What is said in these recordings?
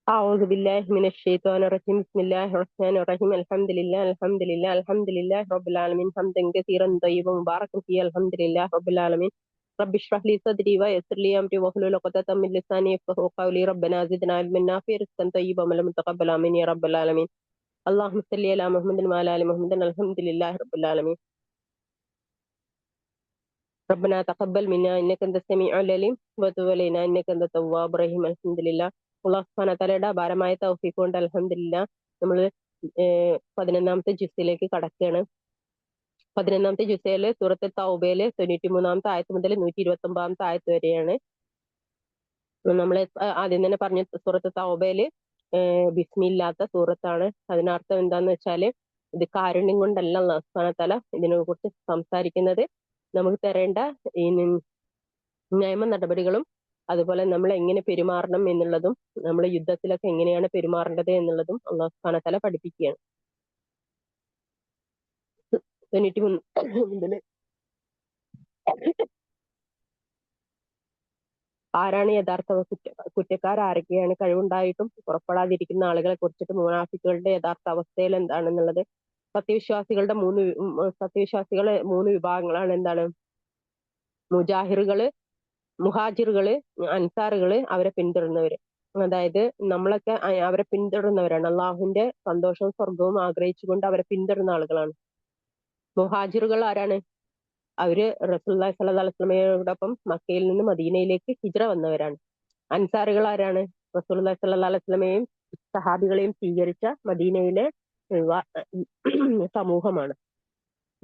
أعوذ بالله من الشيطان الرجيم. بسم الله الرحمن الرحيم. الحمد لله الحمد لله الحمد لله رب العالمين حمدا كثيرا طيبا مباركا فيه. الحمد لله رب العالمين. رب اشرح لي صدري ويسر لي أمري واحلل عقدة من لساني يفقهوا قولي. ربنا زدنا علما نافعا رزقا طيبا من لم تقبل آمين يا رب العالمين. اللهم صل على محمد وعلى آل محمد. الحمد لله رب العالمين. ربنا تقبل منا إنك أنت السميع العليم وتب علينا إنك أنت التواب الرحيم. الحمد لله. അള്ളാഹു സുബ്ഹാനഹു വതആലയുടെ അപാരമായ തൗഫീഖ് കൊണ്ട് അൽഹംദുലില്ലാഹ് നമ്മൾ 11ാമത്തെ ജുസിലേക്ക് കടക്കുകയാണ്. 11ാമത്തെ ജുസയില് സൂറത്തുൽ തൗബയില് 93ാമത്തെ ആയത്ത് മുതൽ 129ാമത്തെ ആയത്ത് വരെയാണ്. നമ്മൾ ആദ്യം തന്നെ പറഞ്ഞ സൂറത്ത് തൗബയില് ബിസ്മില്ലാത്ത സൂറത്താണ്. അതിനർത്ഥം എന്താന്ന് വെച്ചാല് ഇത് കാരുണ്യം കൊണ്ടല്ല അള്ളാഹു സുബ്ഹാനഹു വതആല ഇതിനെ കുറിച്ച് സംസാരിക്കുന്നത്. നമുക്ക് തരേണ്ട ഈ നിയമ നടപടികളും അതുപോലെ നമ്മൾ എങ്ങനെ പെരുമാറണം എന്നുള്ളതും നമ്മൾ യുദ്ധത്തിലൊക്കെ എങ്ങനെയാണ് പെരുമാറേണ്ടത് എന്നുള്ളതും അള്ളാഹു സുബ്ഹാനഹു വതആല പഠിപ്പിക്കുകയാണ്. 93 ആരാണ് യഥാർത്ഥ കുറ്റക്കാർ, ആരൊക്കെയാണ്, കഴിവുണ്ടായിട്ടും പുറപ്പെടാതിരിക്കുന്ന ആളുകളെ കുറിച്ചിട്ട് മുനാഫിക്കുകളുടെ യഥാർത്ഥ അവസ്ഥയിൽ എന്താണെന്നുള്ളത്. സത്യവിശ്വാസികളെ മൂന്ന് വിഭാഗങ്ങളാണ്. എന്താണ്? മുഹാജിറുകള്, അൻസാറുകള്, അവരെ പിന്തുടരുന്നവര്. അതായത് നമ്മളൊക്കെ അവരെ പിന്തുടരുന്നവരാണ്. അള്ളാഹുവിന്റെ സന്തോഷവും സ്വർഗവും ആഗ്രഹിച്ചുകൊണ്ട് അവരെ പിന്തുടരുന്ന ആളുകളാണ്. മുഹാജിറുകൾ ആരാണ്? അവര് റസൂലുള്ളാഹി സ്വല്ലല്ലാഹു അലൈഹി വസല്ലമയോടൊപ്പം മക്കയിൽ നിന്ന് മദീനയിലേക്ക് ഹിജ്റ വന്നവരാണ്. അൻസാറുകൾ ആരാണ്? റസൂലുള്ളാഹി സ്വല്ലല്ലാഹു അലൈഹി വസല്ലമയെയും സഹാബികളെയും സ്വീകരിച്ച മദീനയിലെ സമൂഹമാണ്.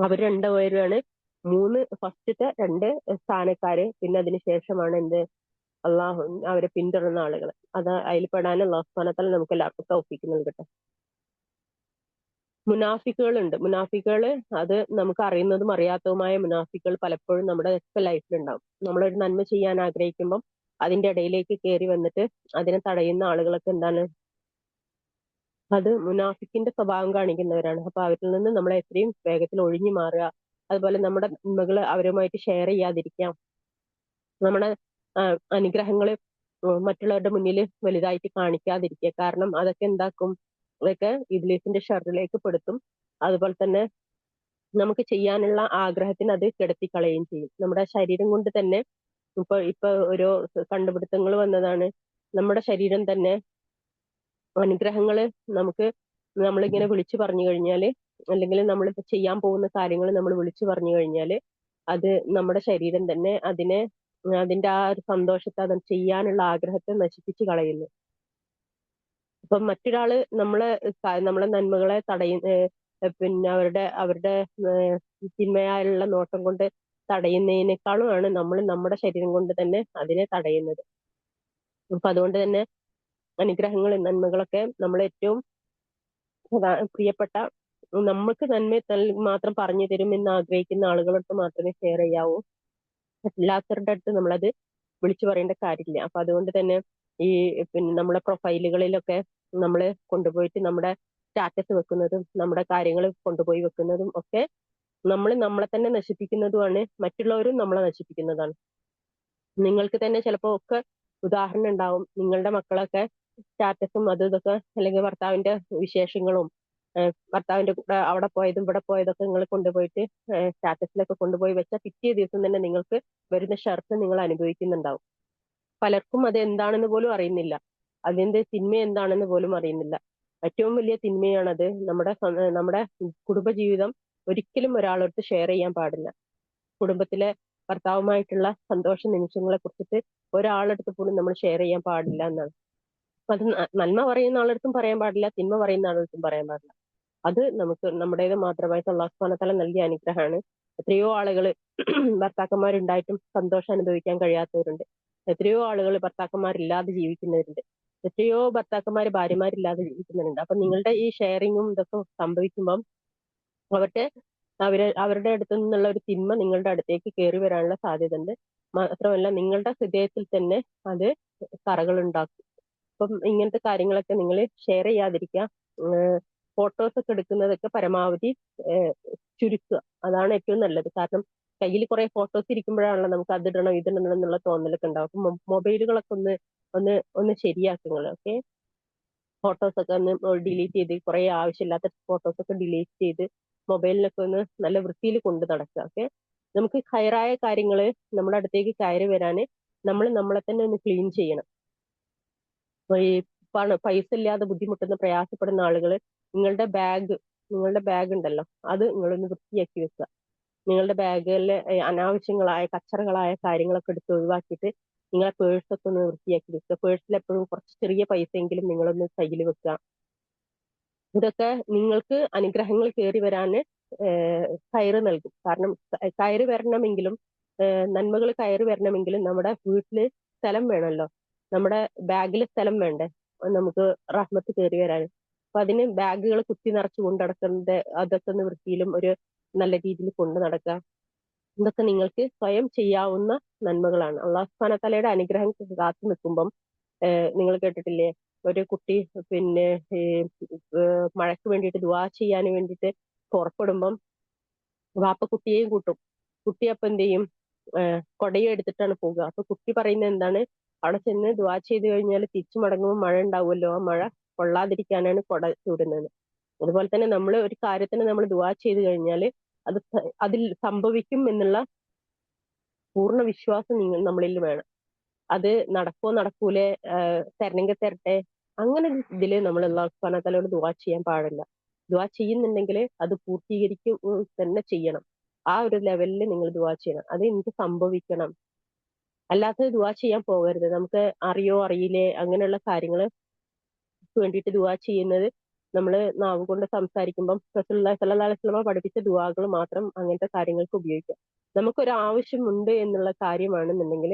അവർ രണ്ടുപേരാണ് ഫസ്റ്റത്തെ രണ്ട് സ്ഥാനക്കാര്. പിന്നെ അതിന് ശേഷമാണ് എന്ത്? അള്ളാഹു അവരെ പിന്തുടരുന്ന ആളുകൾ. അത് അതിൽ പെടാൻ അള്ളാഹു സുബ്ഹാനഹു വതആല നമുക്ക് എല്ലാവർക്കും തൗഫീഖ് നൽകട്ടെ. മുനാഫിക്കുകളുണ്ട്. മുനാഫിക്കുകള് അത് നമുക്ക് അറിയുന്നതും അറിയാത്തതുമായ മുനാഫിക്കുകൾ പലപ്പോഴും നമ്മുടെ ഒക്കെ ലൈഫിലുണ്ടാവും. നമ്മളൊരു നന്മ ചെയ്യാൻ ആഗ്രഹിക്കുമ്പം അതിന്റെ ഇടയിലേക്ക് കയറി വന്നിട്ട് അതിനെ തടയുന്ന ആളുകളൊക്കെ എന്താണ്? അത് മുനാഫിക്കിന്റെ സ്വഭാവം കാണിക്കുന്നവരാണ്. അപ്പൊ അവരിൽ നിന്ന് നമ്മൾ എത്രയും വേഗത്തിൽ ഒഴിഞ്ഞു മാറുക. അതുപോലെ നമ്മുടെ നന്മകള് അവരുമായിട്ട് ഷെയർ ചെയ്യാതിരിക്കാം. നമ്മുടെ അനുഗ്രഹങ്ങള് മറ്റുള്ളവരുടെ മുന്നിൽ വലുതായിട്ട് കാണിക്കാതിരിക്കുക. കാരണം അതൊക്കെ എന്താക്കും? അതൊക്കെ ഇബ്ലീസിന്റെ ഷർറിലേക്ക് പെടുത്തും. അതുപോലെ തന്നെ നമുക്ക് ചെയ്യാനുള്ള ആഗ്രഹത്തിന് അത് കെടുത്തിക്കളയുകയും ചെയ്യും. നമ്മുടെ ശരീരം കൊണ്ട് തന്നെ ഇപ്പൊ ഓരോ കണ്ടുപിടുത്തങ്ങൾ വന്നതാണ്. നമ്മുടെ ശരീരം തന്നെ അനുഗ്രഹങ്ങള് നമുക്ക് നമ്മളിങ്ങനെ വിളിച്ചു പറഞ്ഞു കഴിഞ്ഞാല്, അല്ലെങ്കിൽ നമ്മളിപ്പോ ചെയ്യാൻ പോകുന്ന കാര്യങ്ങൾ നമ്മൾ വിളിച്ചു പറഞ്ഞു കഴിഞ്ഞാല് അത് നമ്മുടെ ശരീരം തന്നെ അതിന്റെ ആ ഒരു സന്തോഷത്തെ, അത് ചെയ്യാനുള്ള ആഗ്രഹത്തെ നശിപ്പിച്ച് കളയുന്നു. അപ്പൊ മറ്റൊരാള് നമ്മളെ നന്മകളെ പിന്നെ അവരുടെ തിന്മയായുള്ള നോട്ടം കൊണ്ട് തടയുന്നതിനേക്കാളുമാണ് നമ്മൾ നമ്മുടെ ശരീരം കൊണ്ട് തന്നെ അതിനെ തടയുന്നത്. അപ്പൊ അതുകൊണ്ട് തന്നെ അനുഗ്രഹങ്ങളും നന്മകളൊക്കെ നമ്മൾ ഏറ്റവും പ്രിയപ്പെട്ട, നമുക്ക് നന്മ മാത്രം പറഞ്ഞു തരും എന്ന് ആഗ്രഹിക്കുന്ന ആളുകളോട് മാത്രമേ ഷെയർ ചെയ്യാവൂ. അല്ലാത്തവരുടെ അടുത്ത് നമ്മളത് വിളിച്ചു പറയേണ്ട കാര്യമില്ല. അപ്പൊ അതുകൊണ്ട് തന്നെ ഈ പിന്നെ നമ്മുടെ പ്രൊഫൈലുകളിലൊക്കെ നമ്മൾ കൊണ്ടുപോയിട്ട് നമ്മുടെ സ്റ്റാറ്റസ് വെക്കുന്നതും നമ്മുടെ കാര്യങ്ങൾ കൊണ്ടുപോയി വെക്കുന്നതും ഒക്കെ നമ്മളെ തന്നെ നശിപ്പിക്കുന്നതുമാണ്. മറ്റുള്ളവരും നമ്മളെ നശിപ്പിക്കുന്നതാണ്. നിങ്ങൾക്ക് തന്നെ ചിലപ്പോ ഒക്കെ ഉദാഹരണം ഉണ്ടാവും. നിങ്ങളുടെ മക്കളൊക്കെ സ്റ്റാറ്റസും അതും ഇതൊക്കെ, അല്ലെങ്കിൽ ഭർത്താവിന്റെ വിശേഷങ്ങളും ഭർത്താവിന്റെ കൂടെ അവിടെ പോയതും ഇവിടെ പോയതൊക്കെ നിങ്ങൾ കൊണ്ടുപോയിട്ട് സ്റ്റാറ്റസിലൊക്കെ കൊണ്ടുപോയി വെച്ചാൽ പിറ്റേ ദിവസം തന്നെ നിങ്ങൾക്ക് വരുന്ന ഷർട്ട് നിങ്ങൾ അനുഭവിക്കുന്നുണ്ടാവും. പലർക്കും അത് എന്താണെന്ന് പോലും അറിയുന്നില്ല. അതിന്റെ തിന്മ എന്താണെന്ന് പോലും അറിയുന്നില്ല. ഏറ്റവും വലിയ തിന്മയാണത്. നമ്മുടെ കുടുംബജീവിതം ഒരിക്കലും ഒരാളടുത്ത് ഷെയർ ചെയ്യാൻ പാടില്ല. കുടുംബത്തിലെ ഭർത്താവുമായിട്ടുള്ള സന്തോഷ നിമിഷങ്ങളെ കുറിച്ചിട്ട് ഒരാളടുത്ത് പോലും നമ്മൾ ഷെയർ ചെയ്യാൻ പാടില്ല എന്നാണ്. അത് നന്മ പറയുന്ന ആളടുത്തും പറയാൻ പാടില്ല, തിന്മ പറയുന്ന ആളടുത്തും പറയാൻ പാടില്ല. അത് നമുക്ക് നമ്മുടേത് മാത്രമായിട്ട് അല്ലാഹു സുബ്ഹാനഹു വതആല നൽകിയ അനുഗ്രഹമാണ്. എത്രയോ ആളുകൾ ഭർത്താക്കന്മാരുണ്ടായിട്ടും സന്തോഷം അനുഭവിക്കാൻ കഴിയാത്തവരുണ്ട്. എത്രയോ ആളുകൾ ഭർത്താക്കന്മാരില്ലാതെ ജീവിക്കുന്നവരുണ്ട്. എത്രയോ ഭർത്താക്കന്മാർ ഭാര്യമാരില്ലാതെ ജീവിക്കുന്നവരുണ്ട്. അപ്പൊ നിങ്ങളുടെ ഈ ഷെയറിങ്ങും ഇതൊക്കെ സംഭവിക്കുമ്പം അവരുടെ അടുത്ത് നിന്നുള്ള ഒരു തിന്മ നിങ്ങളുടെ അടുത്തേക്ക് കയറി വരാനുള്ള സാധ്യത ഉണ്ട്. മാത്രമല്ല നിങ്ങളുടെ ഹൃദയത്തിൽ തന്നെ അത് കറകൾ ഉണ്ടാക്കും. അപ്പം ഇങ്ങനത്തെ കാര്യങ്ങളൊക്കെ നിങ്ങൾ ഷെയർ ചെയ്യാതിരിക്കുക. ഫോട്ടോസ് ഒക്കെ എടുക്കുന്നതൊക്കെ പരമാവധി ചുരുക്കുക. അതാണ് ഏറ്റവും നല്ലത്. കാരണം കയ്യിൽ കുറെ ഫോട്ടോസ് ഇരിക്കുമ്പോഴാണല്ലോ നമുക്ക് അതിടണം ഇതിടണം എന്നുള്ള തോന്നലൊക്കെ ഉണ്ടാവും. അപ്പൊ മൊബൈലുകളൊക്കെ ഒന്ന് ഒന്ന് ഒന്ന് ശരിയാക്കുങ്ങൾ. ഓക്കെ. ഫോട്ടോസൊക്കെ ഒന്ന് ഡിലീറ്റ് ചെയ്ത്, കുറെ ആവശ്യമില്ലാത്ത ഫോട്ടോസൊക്കെ ഡിലീറ്റ് ചെയ്ത് മൊബൈലിനൊക്കെ ഒന്ന് നല്ല വൃത്തിയിൽ കൊണ്ട് നടക്കുക. ഓക്കെ, നമുക്ക് ഹയറായ കാര്യങ്ങൾ നമ്മുടെ അടുത്തേക്ക് കയറി വരാന് നമ്മൾ നമ്മളെ തന്നെ ഒന്ന് ക്ലീൻ ചെയ്യണം. അപ്പൊ ഈ പൈസ ഇല്ലാതെ ബുദ്ധിമുട്ടുന്ന പ്രയാസപ്പെടുന്ന ആളുകൾ നിങ്ങളുടെ ബാഗ് ഉണ്ടല്ലോ, അത് നിങ്ങളൊന്ന് വൃത്തിയാക്കി വെക്കുക. നിങ്ങളുടെ ബാഗിലെ അനാവശ്യങ്ങളായ കച്ചറകളായ കാര്യങ്ങളൊക്കെ എടുത്ത് ഒഴിവാക്കിയിട്ട് നിങ്ങളെ പേഴ്സൊക്കെ ഒന്ന് വൃത്തിയാക്കി വെക്കുക. പേഴ്സിൽ എപ്പോഴും കുറച്ച് ചെറിയ പൈസയെങ്കിലും നിങ്ങളൊന്ന് കയ്യിൽ വെക്കുക. ഇതൊക്കെ നിങ്ങൾക്ക് അനുഗ്രഹങ്ങൾ കയറി വരാന് കയറ് നൽകും. കാരണം കയറി വരണമെങ്കിലും നന്മകൾ കയറി വരണമെങ്കിലും നമ്മുടെ വീട്ടില് സ്ഥലം വേണമല്ലോ, നമ്മുടെ ബാഗിൽ സ്ഥലം വേണ്ടേ നമുക്ക് റഹ്മത്ത് കയറി വരാൻ. അപ്പൊ അതിന് ബാഗുകൾ കുത്തി നിറച്ച് കൊണ്ടു നടക്കുന്നത്, അതൊക്കെ ഒന്ന് വൃത്തിയിലും ഒരു നല്ല രീതിയിൽ കൊണ്ടു നടക്കുക. ഇതൊക്കെ നിങ്ങൾക്ക് സ്വയം ചെയ്യാവുന്ന നന്മകളാണ്. അള്ളാഹു സുബ്ഹാനഹു വ തആലയുടെ അനുഗ്രഹം കാത്തു നിൽക്കുമ്പം നിങ്ങൾ കേട്ടിട്ടില്ലേ, ഒരു കുട്ടി പിന്നെ മഴയ്ക്ക് വേണ്ടിയിട്ട് ദുആ ചെയ്യാൻ വേണ്ടിയിട്ട് പുറപ്പെടുമ്പം വാപ്പ കുട്ടിയെയും കൂട്ടും. കുട്ടി അപ്പൊ എന്ത് ചെയ്യും, കൊടയും എടുത്തിട്ടാണ് പോകുക. അപ്പൊ കുട്ടി പറയുന്നത് എന്താണ്, അവിടെ ചെന്ന് ദുആ ചെയ്ത് കഴിഞ്ഞാൽ തിരിച്ചു മടങ്ങുമ്പോൾ മഴ ഉണ്ടാവുമല്ലോ, ആ മഴ കൊള്ളാതിരിക്കാനാണ് കൊട ചൂടുന്നത്. അതുപോലെ തന്നെ നമ്മൾ ഒരു കാര്യത്തിന് നമ്മൾ ദുആ ചെയ്ത് കഴിഞ്ഞാൽ അത് അതിൽ സംഭവിക്കും എന്നുള്ള പൂർണ്ണ വിശ്വാസം നമ്മളിൽ വേണം. അത് നടക്കോ നടക്കൂലേ, തരണമെങ്കിൽ തരട്ടെ, അങ്ങനെ ഇതില് നമ്മൾ അല്ലാഹു സുബ്ഹാനഹു വ തആലയോട് ദുആ ചെയ്യാൻ പാടില്ല. ദുആ ചെയ്യുന്നുണ്ടെങ്കിൽ അത് പൂർത്തീകരിക്കും തന്നെ ചെയ്യണം. ആ ഒരു ലെവലിൽ നിങ്ങൾ ദുആ ചെയ്യണം. അത് എനിക്ക് സംഭവിക്കണം, അല്ലാത്തത് ദുആ ചെയ്യാൻ പോകരുത്. നമുക്ക് അറിയോ അറിയില്ലേ അങ്ങനെയുള്ള കാര്യങ്ങൾ വേണ്ടിയിട്ട് ദുആ ചെയ്യുന്നത് നമ്മൾ നാവ് കൊണ്ട് സംസാരിക്കുമ്പം റസൂലുള്ളാഹി സ്വല്ലല്ലാഹു അലൈഹി വസല്ലം പഠിപ്പിച്ച ദുആകൾ മാത്രം അങ്ങനത്തെ കാര്യങ്ങൾക്ക് ഉപയോഗിക്കാം. നമുക്കൊരു ആവശ്യമുണ്ട് എന്നുള്ള കാര്യമാണെന്നുണ്ടെങ്കിൽ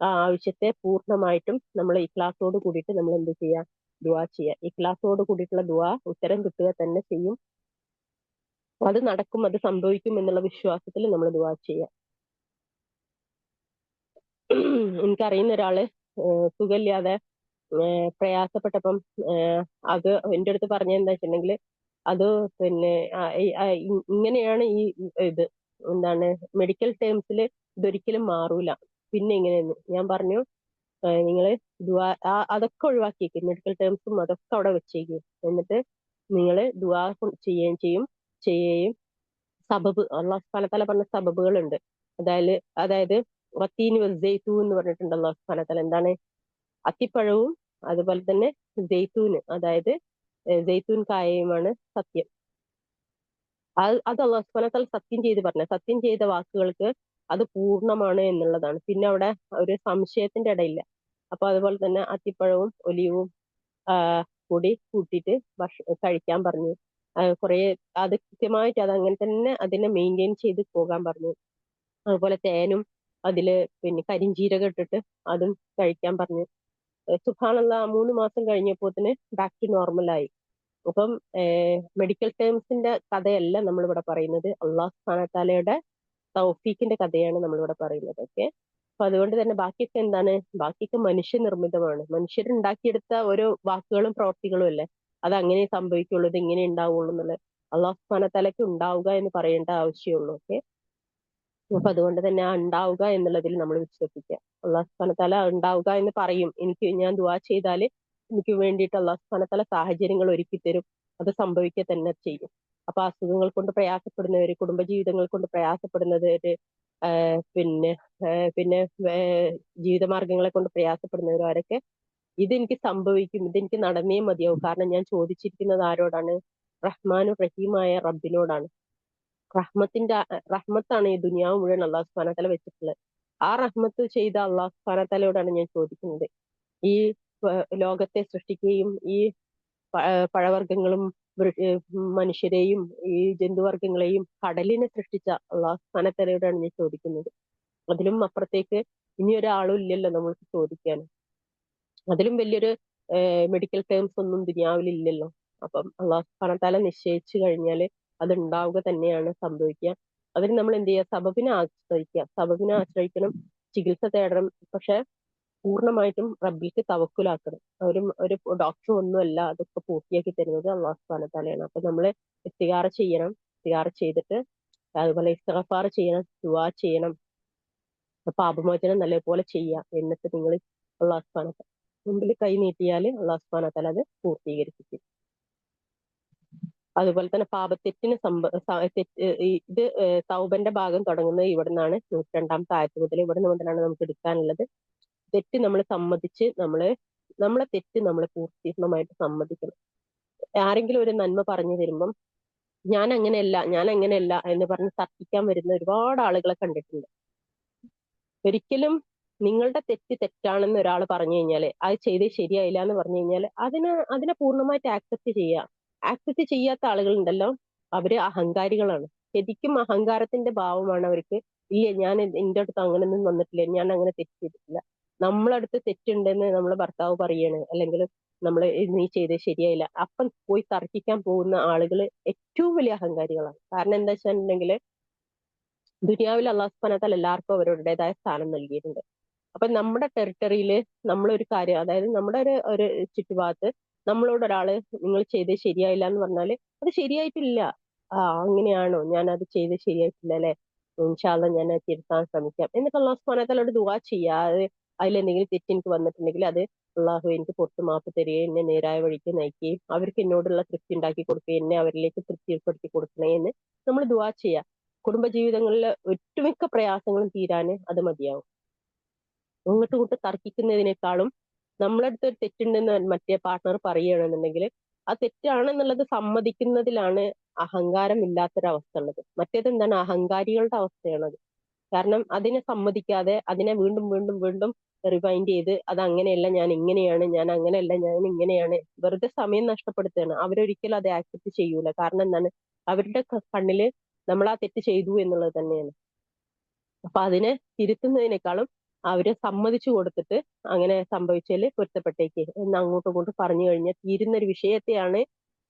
ആ ആവശ്യത്തെ പൂർണ്ണമായിട്ടും നമ്മൾ ഇഖ്ലാസോട് കൂടിയിട്ട് നമ്മൾ എന്ത് ചെയ്യുക, ദുആ ചെയ്യുക. ഇഖ്ലാസോട് കൂടിയിട്ടുള്ള ദുആ ഉത്തരം കിട്ടുക തന്നെ ചെയ്യും. അത് നടക്കും, അത് സംഭവിക്കും എന്നുള്ള വിശ്വാസത്തിൽ നമ്മൾ ദുആ ചെയ്യുക. എനിക്കറിയുന്ന ഒരാള് സുഖമില്ലാതെ പ്രയാസപ്പെട്ടപ്പം അത് എൻ്റെ അടുത്ത് പറഞ്ഞത് എന്താ വെച്ചിട്ടുണ്ടെങ്കിൽ, അത് പിന്നെ ഇങ്ങനെയാണ് ഈ ഇത് എന്താണ് മെഡിക്കൽ ടേംസിൽ ഇതൊരിക്കലും മാറൂല, പിന്നെ ഇങ്ങനെയെന്ന് ഞാൻ പറഞ്ഞു, നിങ്ങൾ ദുആ അതൊക്കെ ഒഴിവാക്കിയേക്ക്, മെഡിക്കൽ ടേംസും അതൊക്കെ അവിടെ വെച്ചേക്കും. എന്നിട്ട് നിങ്ങൾ ദുആ ചെയ്യുകയും സബബ് അള്ളാഹു സുബ്ഹാനഹു വ തആല പറഞ്ഞ സബബുകളുണ്ട്. അതായത് വത്തീൻ വസ്സൈത്തൂൻ എന്ന് പറഞ്ഞിട്ടുണ്ട് അള്ളാഹു സുബ്ഹാനഹു വ തആല. എന്താണ്? അത്തിപ്പഴവും അതുപോലെ തന്നെ ജെയ്ത്തൂന്, അതായത് ജെയ്ത്തൂൻ കായയുമാണ് സത്യം. അത് അള്ളാഹു സുബ്ഹാനഹു വ തആല സത്യം ചെയ്ത് പറഞ്ഞ, സത്യം ചെയ്ത വാക്കുകൾക്ക് അത് പൂർണ്ണമാണ് എന്നുള്ളതാണ്. പിന്നെ അവിടെ ഒരു സംശയത്തിന്റെ ഇടയില്ല. അപ്പൊ അതുപോലെ തന്നെ അത്തിപ്പഴവും ഒലിവും കൂടി കൂട്ടിയിട്ട് കഴിക്കാൻ പറഞ്ഞു. കുറെ അത് കൃത്യമായിട്ട് അത് അങ്ങനെ തന്നെ അതിനെ മെയിൻറ്റെയിൻ ചെയ്ത് പോകാൻ പറഞ്ഞു. അതുപോലെ തേനും അതില് പിന്നെ കരിഞ്ജീരകം ഇട്ടിട്ട് അതും കഴിക്കാൻ പറഞ്ഞു. സുബ്ഹാനല്ലാഹ് 3 മാസം കഴിഞ്ഞപ്പോത്തിന് ബാക്ക് ടു നോർമലായി. അപ്പം മെഡിക്കൽ ടേംസിന്റെ കഥയല്ല നമ്മളിവിടെ പറയുന്നത്, അള്ളാഹു സുബ്ഹാനഹു വ തആലയുടെ തൗഫീഖിന്റെ കഥയാണ് നമ്മളിവിടെ പറയുന്നത്. ഓക്കെ, അപ്പൊ അതുകൊണ്ട് തന്നെ ബാക്കിയൊക്കെ എന്താണ്, ബാക്കിയൊക്കെ മനുഷ്യനിർമ്മിതമാണ്. മനുഷ്യരുണ്ടാക്കിയെടുത്ത ഓരോ വാക്കുകളും പ്രവർത്തികളും അല്ലേ, അത് അങ്ങനെ സംഭവിക്കുള്ളൂ, ഇത് ഇങ്ങനെ ഉണ്ടാവുള്ളൂ എന്നുള്ളത് അള്ളാഹു സുബ്ഹാനഹു വ തആലയ്ക്ക് ഉണ്ടാവുക എന്ന് പറയേണ്ട ആവശ്യമുള്ളൂ. ഓക്കെ, അപ്പൊ അതുകൊണ്ട് തന്നെ ആ ഉണ്ടാവുക എന്നുള്ളതിൽ നമ്മൾ വിശ്വസിക്കുക. അള്ളാഹു സുബ്ഹാനഹു വ തആല ഉണ്ടാവുക എന്ന് പറയും. ഞാൻ ദുആ ചെയ്താൽ എനിക്ക് വേണ്ടിയിട്ട് അള്ളാഹു സുബ്ഹാനഹു വ തആല സാഹചര്യങ്ങൾ ഒരുക്കി തരും, അത് സംഭവിക്കുക തന്നെ ചെയ്യും. അപ്പൊ അസുഖങ്ങൾ കൊണ്ട് പ്രയാസപ്പെടുന്നവര്, കുടുംബജീവിതങ്ങൾ കൊണ്ട് പ്രയാസപ്പെടുന്നവര്, പിന്നെ പിന്നെ ജീവിതമാർഗങ്ങളെ കൊണ്ട് പ്രയാസപ്പെടുന്നവരും അവരൊക്കെ ഇതെനിക്ക് സംഭവിക്കും, ഇതെനിക്ക് നടന്നേ മതിയാവും. കാരണം ഞാൻ ചോദിച്ചിരിക്കുന്നത് ആരോടാണ്? റഹ്മാനും റഹീമായ റബ്ബിനോടാണ്. റഹ്മത്താണ് ഈ ദുനിയാവ് മുഴുവൻ അള്ളാഹു സുബ്ഹാനഹു വ തആല വെച്ചിട്ടുള്ളത്. ആ റഹ്മത്ത് ചെയ്ത അള്ളാഹു സുബ്ഹാനഹു വ തആലയോടാണ് ഞാൻ ചോദിക്കുന്നത്. ഈ ലോകത്തെ സൃഷ്ടിക്കുകയും ഈ പഴവർഗ്ഗങ്ങളും മനുഷ്യരെയും ഈ ജന്തുവർഗ്ഗങ്ങളെയും കടലിനെ സൃഷ്ടിച്ച അള്ളാഹു സുബ്ഹാനഹു വ തആലയോടാണ് ഞാൻ ചോദിക്കുന്നത്. അതിലും അപ്പുറത്തേക്ക് ഇനി ഒരാളും ഇല്ലല്ലോ നമ്മൾക്ക് ചോദിക്കാൻ. അതിലും വലിയൊരു മെഡിക്കൽ ടേംസ് ഒന്നും ദുനിയാവിൽ ഇല്ലല്ലോ. അപ്പം അള്ളാഹു സുബ്ഹാനഹു വ തആല നിശ്ചയിച്ചു കഴിഞ്ഞാൽ അത് ഉണ്ടാവുക തന്നെയാണ് സംഭവിക്കുക. അതിന് നമ്മൾ എന്ത് ചെയ്യുക? സബബിനെ ആശ്രയിക്കണം, ചികിത്സ തേടണം. പക്ഷെ പൂർണ്ണമായിട്ടും റബ്ബിക്ക് തവക്കുലാക്കണം. ഒരു ഡോക്ടർ ഒന്നുമല്ല അതൊക്കെ പൂർത്തിയാക്കി തരുന്നത്, അള്ളാഹു സുബ്ഹാനഹു വ തആലയാണ്. അപ്പൊ നമ്മള് ഇസ്തിഗാറ ചെയ്യണം. ഇസ്തിഗാറ ചെയ്തിട്ട് അതുപോലെ ഇസ്തിഗ്ഫാർ ചെയ്യണം, ദുആ ചെയ്യണം, പാപമോചനം നല്ലപോലെ ചെയ്യുക. എന്നിട്ട് നിങ്ങൾ അള്ളാഹു സുബ്ഹാനഹു മുമ്പിൽ കൈ നീട്ടിയാൽ അള്ളാഹു സുബ്ഹാനഹു വ തആല അത് പൂർത്തീകരിക്കും. അതുപോലെ തന്നെ പാപത്തെറ്റിന് ഇത് തൗബന്റെ ഭാഗം തുടങ്ങുന്നത് ഇവിടെ നിന്നാണ്. 102-ാമത്തെ ആയത്ത് മുതൽ ഇവിടെ മുതലാണ് നമുക്ക് എടുക്കാനുള്ളത്. തെറ്റ് നമ്മൾ സമ്മതിച്ച് നമ്മളെ തെറ്റ് നമ്മൾ പൂർണ്ണമായിട്ട് സമ്മതിക്കണം. ആരെങ്കിലും ഒരു നന്മ പറഞ്ഞു തരുമ്പം ഞാൻ അങ്ങനെയല്ല എന്ന് പറഞ്ഞ് തർക്കിക്കാൻ വരുന്ന ഒരുപാട് ആളുകളെ കണ്ടിട്ടുണ്ട്. ഒരിക്കലും നിങ്ങളുടെ തെറ്റ് തെറ്റാണെന്ന് ഒരാൾ പറഞ്ഞു കഴിഞ്ഞാൽ, അത് ചെയ്തത് ശരിയായില്ല എന്ന് പറഞ്ഞു കഴിഞ്ഞാൽ അതിനെ പൂർണ്ണമായിട്ട് ആക്സെപ്റ്റ് ചെയ്യാത്ത ആളുകളുണ്ടല്ലോ, അവര് അഹങ്കാരികളാണ്. ശരിക്കും അഹങ്കാരത്തിന്റെ ഭാവമാണ് അവർക്ക്. ഇല്ല, ഞാൻ എന്റെ അടുത്ത് അങ്ങനെയൊന്നും വന്നിട്ടില്ല, ഞാൻ അങ്ങനെ തെറ്റ് ചെയ്തിട്ടില്ല. നമ്മളടുത്ത് തെറ്റുണ്ടെന്ന് നമ്മളെ ഭർത്താവ് പറയാണ്, അല്ലെങ്കിൽ നീ ചെയ്തത് ശരിയായില്ല, അപ്പം പോയി തർക്കിക്കാൻ പോകുന്ന ആളുകൾ ഏറ്റവും വലിയ അഹങ്കാരികളാണ്. കാരണം എന്താ വെച്ചിട്ടുണ്ടെങ്കിൽ ദുനിയാവിൽ അള്ളാഹു സുബ്ഹാനഹു വ തആല എല്ലാവർക്കും അവരുടേതായ സ്ഥാനം നൽകിയിട്ടുണ്ട്. അപ്പൊ നമ്മുടെ ടെറിട്ടറിയിൽ നമ്മളൊരു കാര്യം, അതായത് നമ്മുടെ ഒരു ചുറ്റുഭാഗത്ത് നമ്മളോട് ഒരാള് നിങ്ങൾ ചെയ്തത് ശരിയായില്ല എന്ന് പറഞ്ഞാല് അത് ശരിയായിട്ടില്ല. അങ്ങനെയാണോ, ഞാൻ അത് ചെയ്ത് ശരിയായിട്ടില്ല അല്ലെ, ഇൻഷാ അല്ലാഹ് ഞാൻ അത് തിരുത്താൻ ശ്രമിക്കാം എന്നിട്ട് അള്ളാഹു സുബ്ഹാനഹു വ തആലയോട് ദുആ ചെയ്യാതെ അതിലെന്തെങ്കിലും തെറ്റ് എനിക്ക് വന്നിട്ടുണ്ടെങ്കിൽ അത് അള്ളാഹു എനിക്ക് പുറത്ത് മാപ്പ് തരികയും എന്നെ നേരായ വഴിക്ക് നയിക്കുകയും അവർക്ക് എന്നോടുള്ള തൃപ്തി ഉണ്ടാക്കി കൊടുക്കുകയും എന്നെ അവരിലേക്ക് തൃപ്തിപ്പെടുത്തി കൊടുക്കണേ എന്ന് നമ്മൾ ദുആ ചെയ്യാം. കുടുംബജീവിതങ്ങളിലെ ഒട്ടുമിക്ക പ്രയാസങ്ങളും തീരാന് അത് മതിയാവും. അങ്ങോട്ടും ഇങ്ങോട്ട് തർക്കിക്കുന്നതിനേക്കാളും നമ്മളടുത്ത് ഒരു തെറ്റുണ്ടെന്ന് മറ്റേ പാർട്ട്ണർ പറയുകയാണെന്നുണ്ടെങ്കിൽ ആ തെറ്റാണെന്നുള്ളത് സമ്മതിക്കുന്നതിലാണ് അഹങ്കാരം ഇല്ലാത്തൊരവസ്ഥ ഉള്ളത്. മറ്റേത് എന്താണ്, അഹങ്കാരികളുടെ അവസ്ഥയാണത്. കാരണം അതിനെ സമ്മതിക്കാതെ അതിനെ വീണ്ടും വീണ്ടും വീണ്ടും റിവൈൻഡ് ചെയ്ത് അത് അങ്ങനെയല്ല, ഞാൻ ഇങ്ങനെയാണ്, ഞാൻ അങ്ങനെയല്ല, ഞാൻ ഇങ്ങനെയാണ്, വെറുതെ സമയം നഷ്ടപ്പെടുത്തുകയാണ്. അവരൊരിക്കലും അത് ആക്സെപ്റ്റ് ചെയ്യൂല. കാരണം എന്താണ്, അവരുടെ കണ്ണില് നമ്മൾ ആ തെറ്റ് ചെയ്തു എന്നുള്ളത് തന്നെയാണ്. അപ്പൊ അതിനെ തിരുത്തുന്നതിനേക്കാളും അവരെ സമ്മതിച്ചു കൊടുത്തിട്ട് അങ്ങനെ സംഭവിച്ചാല് പൊരുത്തപ്പെട്ടേക്ക് എന്ന് അങ്ങോട്ടും ഇങ്ങോട്ടും പറഞ്ഞു കഴിഞ്ഞാൽ തീരുന്ന ഒരു വിഷയത്തെയാണ്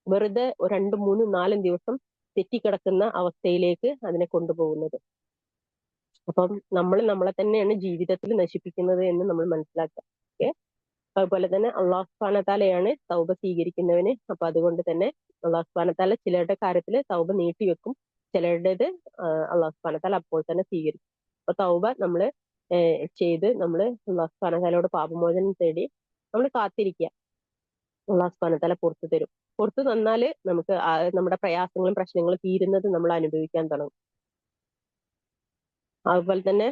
വെറുതെ 2, 3, 4 ദിവസം തെറ്റിക്കിടക്കുന്ന അവസ്ഥയിലേക്ക് അതിനെ കൊണ്ടുപോകുന്നത്. അപ്പം നമ്മൾ നമ്മളെ തന്നെയാണ് ജീവിതത്തിൽ നശിപ്പിക്കുന്നത് എന്ന് നമ്മൾ മനസ്സിലാക്കുക. ഓക്കെ, അതുപോലെ തന്നെ അള്ളാഹു സുബ്ഹാനഹു വ തആലയാണ് തൗബ സ്വീകരിക്കുന്നവന്. അപ്പൊ അതുകൊണ്ട് തന്നെ അള്ളാഹു സുബ്ഹാനഹു വ തആല ചിലരുടെ കാര്യത്തിൽ തൗബ നീട്ടിവെക്കും, ചിലരുടേത് അള്ളാഹു സുബ്ഹാനഹു വ തആല അപ്പോൾ തന്നെ സ്വീകരിക്കും. അപ്പൊ തൗബ നമ്മള് ചെയ്ത് നമ്മള് അള്ളാഹു സുബ്ഹാനഹു വ തആലയോട് പാപമോചനം തേടി നമ്മൾ കാത്തിരിക്കുക. അള്ളാഹു സുബ്ഹാനഹു വ തആല പുറത്തു തരും. പുറത്തു തന്നാല് നമുക്ക് നമ്മുടെ പ്രയാസങ്ങളും പ്രശ്നങ്ങളും തീരുന്നത് നമ്മൾ അനുഭവിക്കാൻ തുടങ്ങും. അതുപോലെ തന്നെ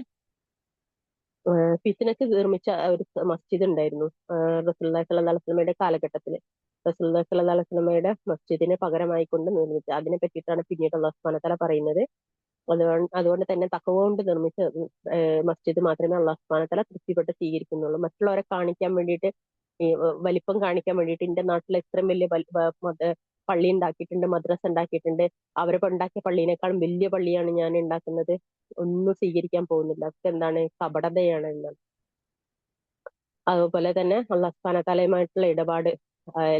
ഫിത്നക്ക് നിർമ്മിച്ച ഒരു മസ്ജിദ് ഉണ്ടായിരുന്നു റസൂലുള്ളാഹി സ്വല്ലല്ലാഹു അലൈഹി വസല്ലമയുടെ കാലഘട്ടത്തിൽ. റസൂലുള്ളാഹി സ്വല്ലല്ലാഹു അലൈഹി വസല്ലമയുടെ മസ്ജിദിനെ പകരമായിക്കൊണ്ട് നിർമ്മിച്ച അതിനെ പറ്റിയിട്ടാണ് പിന്നീട് അല്ലാഹു സുബ്ഹാനഹു വ തആല പറയുന്നത്. അതുകൊണ്ട് തന്നെ തഖ്വ കൊണ്ട് നിർമ്മിച്ച മസ്ജിദ് മാത്രമേ അല്ലാഹു സുബ്ഹാനഹു വ തആല തൃപ്തിപ്പെട്ട് സ്വീകരിക്കുന്നുള്ളൂ. മറ്റുള്ളവരെ കാണിക്കാൻ വേണ്ടിയിട്ട്, ഈ വലിപ്പം കാണിക്കാൻ വേണ്ടിയിട്ട് എന്റെ നാട്ടിൽ ഇത്രയും വലിയ പള്ളി ഉണ്ടാക്കിയിട്ടുണ്ട്, മദ്രസ ഉണ്ടാക്കിയിട്ടുണ്ട്, അവരൊക്കെ ഉണ്ടാക്കിയ പള്ളിയേക്കാളും വലിയ പള്ളിയാണ് ഞാൻ ഉണ്ടാക്കുന്നത്, ഒന്നും സ്വീകരിക്കാൻ പോകുന്നില്ല. അതൊക്കെ എന്താണ്, കപടതയാണ് എന്നാണ്. അതുപോലെ തന്നെ അല്ലാഹു സുബ്ഹാനഹു വ തആലയുമായിട്ടുള്ള ഇടപാട്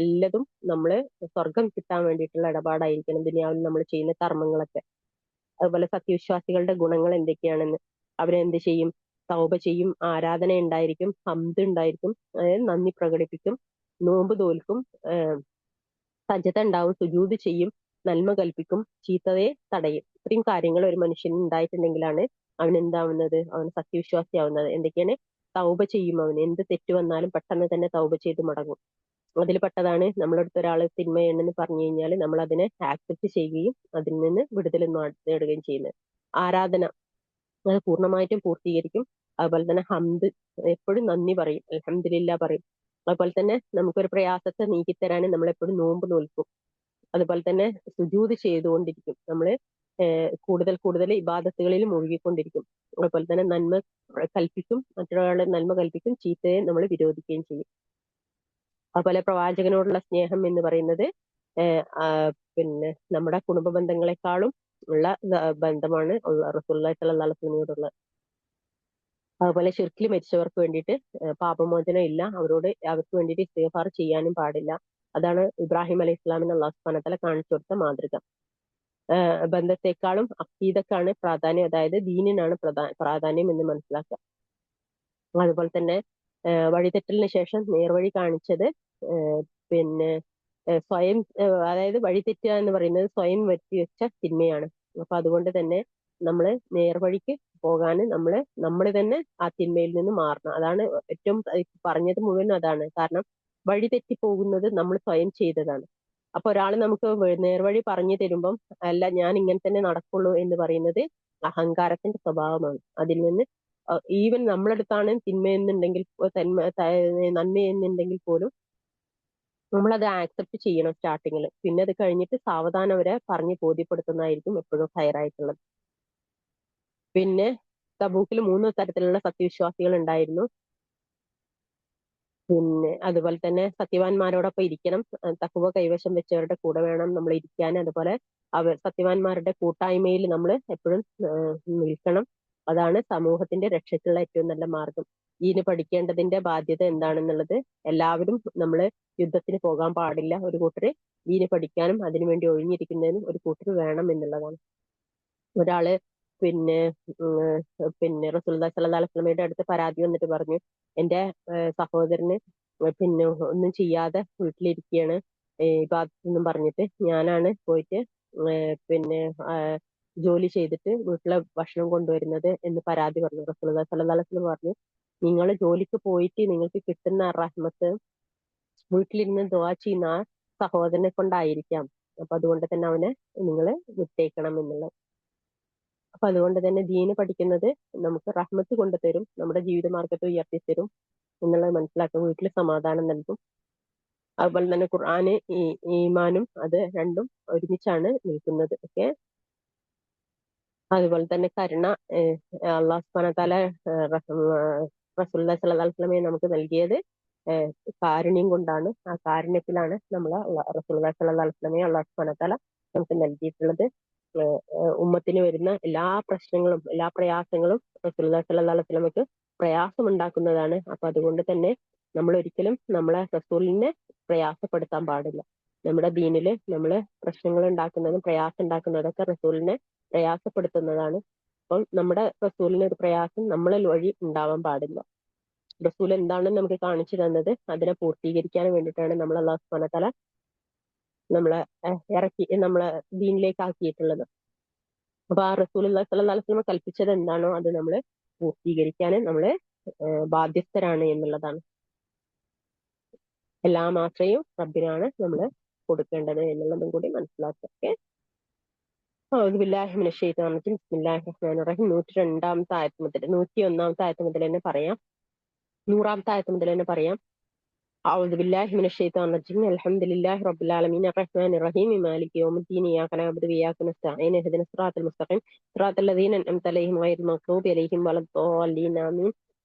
എല്ലതും നമ്മള് സ്വർഗം കിട്ടാൻ വേണ്ടിയിട്ടുള്ള ഇടപാടായിരിക്കണം ദുനിയാവിൽ നമ്മൾ ചെയ്യുന്ന കർമ്മങ്ങളൊക്കെ. അതുപോലെ സത്യവിശ്വാസികളുടെ ഗുണങ്ങൾ എന്തൊക്കെയാണെന്ന്, അവരെന്ത് ചെയ്യും, തൗബ ചെയ്യും, ആരാധന ഉണ്ടായിരിക്കും, ഹംദ് ഉണ്ടായിരിക്കും, അതായത് നന്ദി പ്രകടിപ്പിക്കും, നോമ്പ് തോൽക്കും, സജദ ഉണ്ടാവും, സുജൂദ് ചെയ്യും, നന്മ കൽപ്പിക്കും, ചീത്തതയെ തടയും. ഇത്രയും കാര്യങ്ങൾ ഒരു മനുഷ്യന് ഉണ്ടായിട്ടുണ്ടെങ്കിലാണ് അവൻ എന്താവുന്നത്, അവൻ സത്യവിശ്വാസിയാവുന്നത്. എന്തൊക്കെയാണ്, തൗബ ചെയ്യും, അവൻ എന്ത് തെറ്റ് വന്നാലും പെട്ടെന്ന് തന്നെ തൗബ ചെയ്ത് മടങ്ങും. അതിൽ പെട്ടതാണ് നമ്മളടുത്ത് ഒരാൾ തിന്മയാണെന്ന് പറഞ്ഞു കഴിഞ്ഞാൽ നമ്മൾ അതിനെ ആക്സെപ്റ്റ് ചെയ്യുകയും അതിൽ നിന്ന് വിടുതൽ നേടുകയും ചെയ്യുന്നത്. ആരാധന അത് പൂർണ്ണമായിട്ടും പൂർത്തീകരിക്കും. അതുപോലെ തന്നെ ഹംദ്, എപ്പോഴും നന്ദി പറയും, അൽഹംദുലില്ലാ പറയും. അതുപോലെ തന്നെ നമുക്കൊരു പ്രയാസത്തെ നീക്കിത്തരാൻ നമ്മൾ എപ്പോഴും നോമ്പ് നോൽക്കും. അതുപോലെ തന്നെ സുജൂദ് ചെയ്തുകൊണ്ടിരിക്കും, നമ്മള് കൂടുതൽ കൂടുതൽ ഇബാദത്തുകളിൽ മുഴുകിക്കൊണ്ടിരിക്കും. അതുപോലെ തന്നെ നന്മ കൽപ്പിക്കും, മറ്റൊരാളെ നന്മ കൽപ്പിക്കും, ചീത്തയെ നമ്മൾ വിരോധിക്കുകയും ചെയ്യും. അതുപോലെ പ്രവാചകനോടുള്ള സ്നേഹം എന്ന് പറയുന്നത് പിന്നെ നമ്മുടെ കുടുംബ ബന്ധങ്ങളെക്കാളും ഉള്ള ബന്ധമാണ് റസൂലുള്ളാഹി സ്വല്ലല്ലാഹു അലൈഹി വസല്ലമയോടുള്ളത്. അതുപോലെ ശിർക്കിൽ മരിച്ചവർക്ക് വേണ്ടിയിട്ട് പാപമോചനം ഇല്ല, അവർക്ക് വേണ്ടിയിട്ട് ഇസ്തിഗ്ഫാർ ചെയ്യാനും പാടില്ല. അതാണ് ഇബ്രാഹിം അലൈഹി ഇസ്ലാമിന് അല്ലാഹു സുബ്ഹാനഹു വ തആല കാണിച്ചു കൊടുത്ത മാതൃക. ബന്ധത്തെക്കാളും അഖീദക്കാണ് പ്രാധാന്യം, അതായത് ദീനിനാണ് പ്രാധാന്യം എന്ന് മനസ്സിലാക്കുക. അതുപോലെ തന്നെ വഴിതെറ്റലിന് ശേഷം നേർവഴി കാണിച്ചത് പിന്നെ സ്വയം, അതായത് വഴിതെറ്റുക എന്ന് പറയുന്നത് സ്വയം വരുത്തി വെച്ച തിന്മയാണ്. അപ്പൊ അതുകൊണ്ട് തന്നെ നമ്മൾ നേർവഴിക്ക് പോകാൻ നമ്മൾ തന്നെ ആ തിന്മയിൽ നിന്ന് മാറണം. അതാണ് ഏറ്റവും പറഞ്ഞത് മുഴുവൻ അതാണ്. കാരണം വഴി തെറ്റി പോകുന്നത് നമ്മൾ സ്വയം ചെയ്തതാണ്. അപ്പൊ ഒരാൾ നമുക്ക് നേർവഴി പറഞ്ഞു തരുമ്പം അല്ല ഞാൻ ഇങ്ങനെ തന്നെ നടക്കുള്ളൂ എന്ന് പറയുന്നത് അഹങ്കാരത്തിന്റെ സ്വഭാവമാണ്. അതിൽ നിന്ന് ഈവൻ നമ്മളടുത്താണ് തിന്മയെന്നുണ്ടെങ്കിൽ നന്മയെന്നുണ്ടെങ്കിൽ പോലും നമ്മളത് ആക്സെപ്റ്റ് ചെയ്യണം സ്റ്റാർട്ടിങ്ങിൽ. പിന്നെ അത് കഴിഞ്ഞിട്ട് സാവധാനം അവരെ പറഞ്ഞ് ബോധ്യപ്പെടുത്തുന്നതായിരിക്കും എപ്പോഴും ഹയർ ആയിട്ടുള്ളത്. പിന്നെ തബൂക്കിൽ 3 തരത്തിലുള്ള സത്യവിശ്വാസികൾ ഉണ്ടായിരുന്നു. പിന്നെ അതുപോലെ തന്നെ സത്യവാന്മാരോടൊപ്പം ഇരിക്കണം, തഖ്വ കൈവശം വെച്ചവരുടെ കൂടെ വേണം നമ്മൾ ഇരിക്കാൻ. അതുപോലെ സത്യവാന്മാരുടെ കൂട്ടായ്മയിൽ നമ്മൾ എപ്പോഴും നിൽക്കണം. അതാണ് സമൂഹത്തിന്റെ രക്ഷയ്ക്കുള്ള ഏറ്റവും നല്ല മാർഗം. ഇതിന് പഠിക്കേണ്ടതിന്റെ ബാധ്യത എന്താണെന്നുള്ളത്, എല്ലാവരും നമ്മൾ യുദ്ധത്തിന് പോകാൻ പാടില്ല. ഒരു കൂട്ടര് ദീന് പഠിക്കാനും അതിനുവേണ്ടി ഒഴിഞ്ഞിരിക്കുന്നതിനും ഒരു കൂട്ടര് വേണം എന്നുള്ളതാണ്. ഒരാള് പിന്നെ റസൂലുള്ളാഹി സ്വല്ലല്ലാഹു അലൈഹി വസല്ലമയുടെ അടുത്ത് പരാതി വന്നിട്ട് പറഞ്ഞു, എന്റെ സഹോദരന് പിന്നെ ഒന്നും ചെയ്യാതെ വീട്ടിലിരിക്കുകയാണ്, ഇബാദത്തൊന്നും പറഞ്ഞിട്ട് ഞാനാണ് പോയിട്ട് പിന്നെ ജോലി ചെയ്തിട്ട് വീട്ടിലെ ഭക്ഷണം കൊണ്ടുവരുന്നത് എന്ന് പരാതി പറഞ്ഞു. റസൂലുള്ളാഹി സ്വല്ലല്ലാഹു അലൈഹി വസല്ലം പറഞ്ഞു, നിങ്ങൾ ജോലിക്ക് പോയിട്ട് നിങ്ങൾക്ക് കിട്ടുന്ന റഹ്മത്ത് വീട്ടിലിരുന്ന് ദുആ ചെയ്യുന്ന ആ സഹോദരനെ കൊണ്ടായിരിക്കാം. അപ്പൊ അതുകൊണ്ട് തന്നെ അവനെ നിങ്ങൾ വിട്ടേക്കണം എന്നുള്ളത്. അപ്പൊ അതുകൊണ്ട് തന്നെ ദീന് പഠിക്കുന്നത് നമുക്ക് റഹ്മത്ത് കൊണ്ടുതരും, നമ്മുടെ ജീവിത മാർഗത്തെ ഉയർത്തിത്തരും എന്നുള്ളത് മനസ്സിലാക്കും, വീട്ടിൽ സമാധാനം നൽകും. അതുപോലെ തന്നെ ഖുർആന് ഈമാനും അത് രണ്ടും ഒരുമിച്ചാണ് നിൽക്കുന്നത്. ഓക്കെ. അതുപോലെ തന്നെ കരുണ അള്ളാഹു സുബ്ഹാനഹു വ തആല റസൂലുള്ളാഹി സ്വല്ലല്ലാഹു അലൈഹി വസല്ലമയെ നമുക്ക് നൽകിയത് കാരുണ്യം കൊണ്ടാണ്. ആ കാരുണ്യത്തിലാണ് നമ്മൾ റസൂലുള്ളാഹി സ്വല്ലല്ലാഹു അലൈഹി വസല്ലമയെ അള്ളാഹു സുബ്ഹാനഹു വ തആല നമുക്ക് നൽകിയിട്ടുള്ളത്. ഉമ്മത്തിന് വരുന്ന എല്ലാ പ്രശ്നങ്ങളും എല്ലാ പ്രയാസങ്ങളും റസൂലുള്ളാഹി സ്വല്ലല്ലാഹു അലൈഹി വസല്ലമക്ക് പ്രയാസം ഉണ്ടാക്കുന്നതാണ്. അപ്പൊ അതുകൊണ്ട് തന്നെ നമ്മൾ ഒരിക്കലും നമ്മളെ റസൂലിനെ പ്രയാസപ്പെടുത്താൻ പാടില്ല. നമ്മുടെ ദീനില് നമ്മള് പ്രശ്നങ്ങൾ ഉണ്ടാക്കുന്നതും പ്രയാസം ഉണ്ടാക്കുന്നതൊക്കെ റസൂലിനെ പ്രയാസപ്പെടുത്തുന്നതാണ്. അപ്പം നമ്മുടെ റസൂലിന് ഒരു പ്രയാസം നമ്മളിൽ വഴി ഉണ്ടാവാൻ പാടില്ല. റസൂൽ എന്താണെന്ന് നമുക്ക് കാണിച്ചു തന്നത് അതിനെ പൂർത്തീകരിക്കാൻ വേണ്ടിയിട്ടാണ് നമ്മൾ അല്ലാഹു സുബ്ഹാനഹു വ തആല നമ്മളെ നമ്മളെ ദീനിലേക്ക് ആക്കിയിട്ടുള്ളത്. അപ്പൊ ആ റസൂലുള്ളാഹി സ്വല്ലല്ലാഹു അലൈഹി വസല്ലം കൽപ്പിച്ചത് എന്താണോ അത് നമ്മൾ പൂർത്തീകരിക്കാൻ നമ്മൾ ബാധ്യസ്ഥരാണ് എന്നുള്ളതാണ്. എല്ലാ ആശ്രയവും റബ്ബിനാണ് നമ്മൾ കൊടുക്കേണ്ടത് എന്നുള്ളതും കൂടി മനസ്സിലാക്കുക. ഓക്കെ. ബില്ലാഹി മിനശ് ശൈത്വാനിർ റജീം. ബിസ്മില്ലാഹിർ റഹ്മാനിർ റഹീം. 102-ാമത്തെ ആയത്ത് മുതൽ 101-ാമത്തെ ആയത്ത് മുതൽ തന്നെ പറയാം, 100-ാമത്തെ ആയത്ത് മുതൽ തന്നെ പറയാം. أعوذ بالله من الشيطان الرجيم. الحمد لله رب العالمين الرحمن الرحيم مالك يوم الدين إياك نعبد وإياك نستعين اهدنا الصراط المستقيم صراط الذين أنعمت عليهم غير المغضوب عليهم ولا الضالين آمين.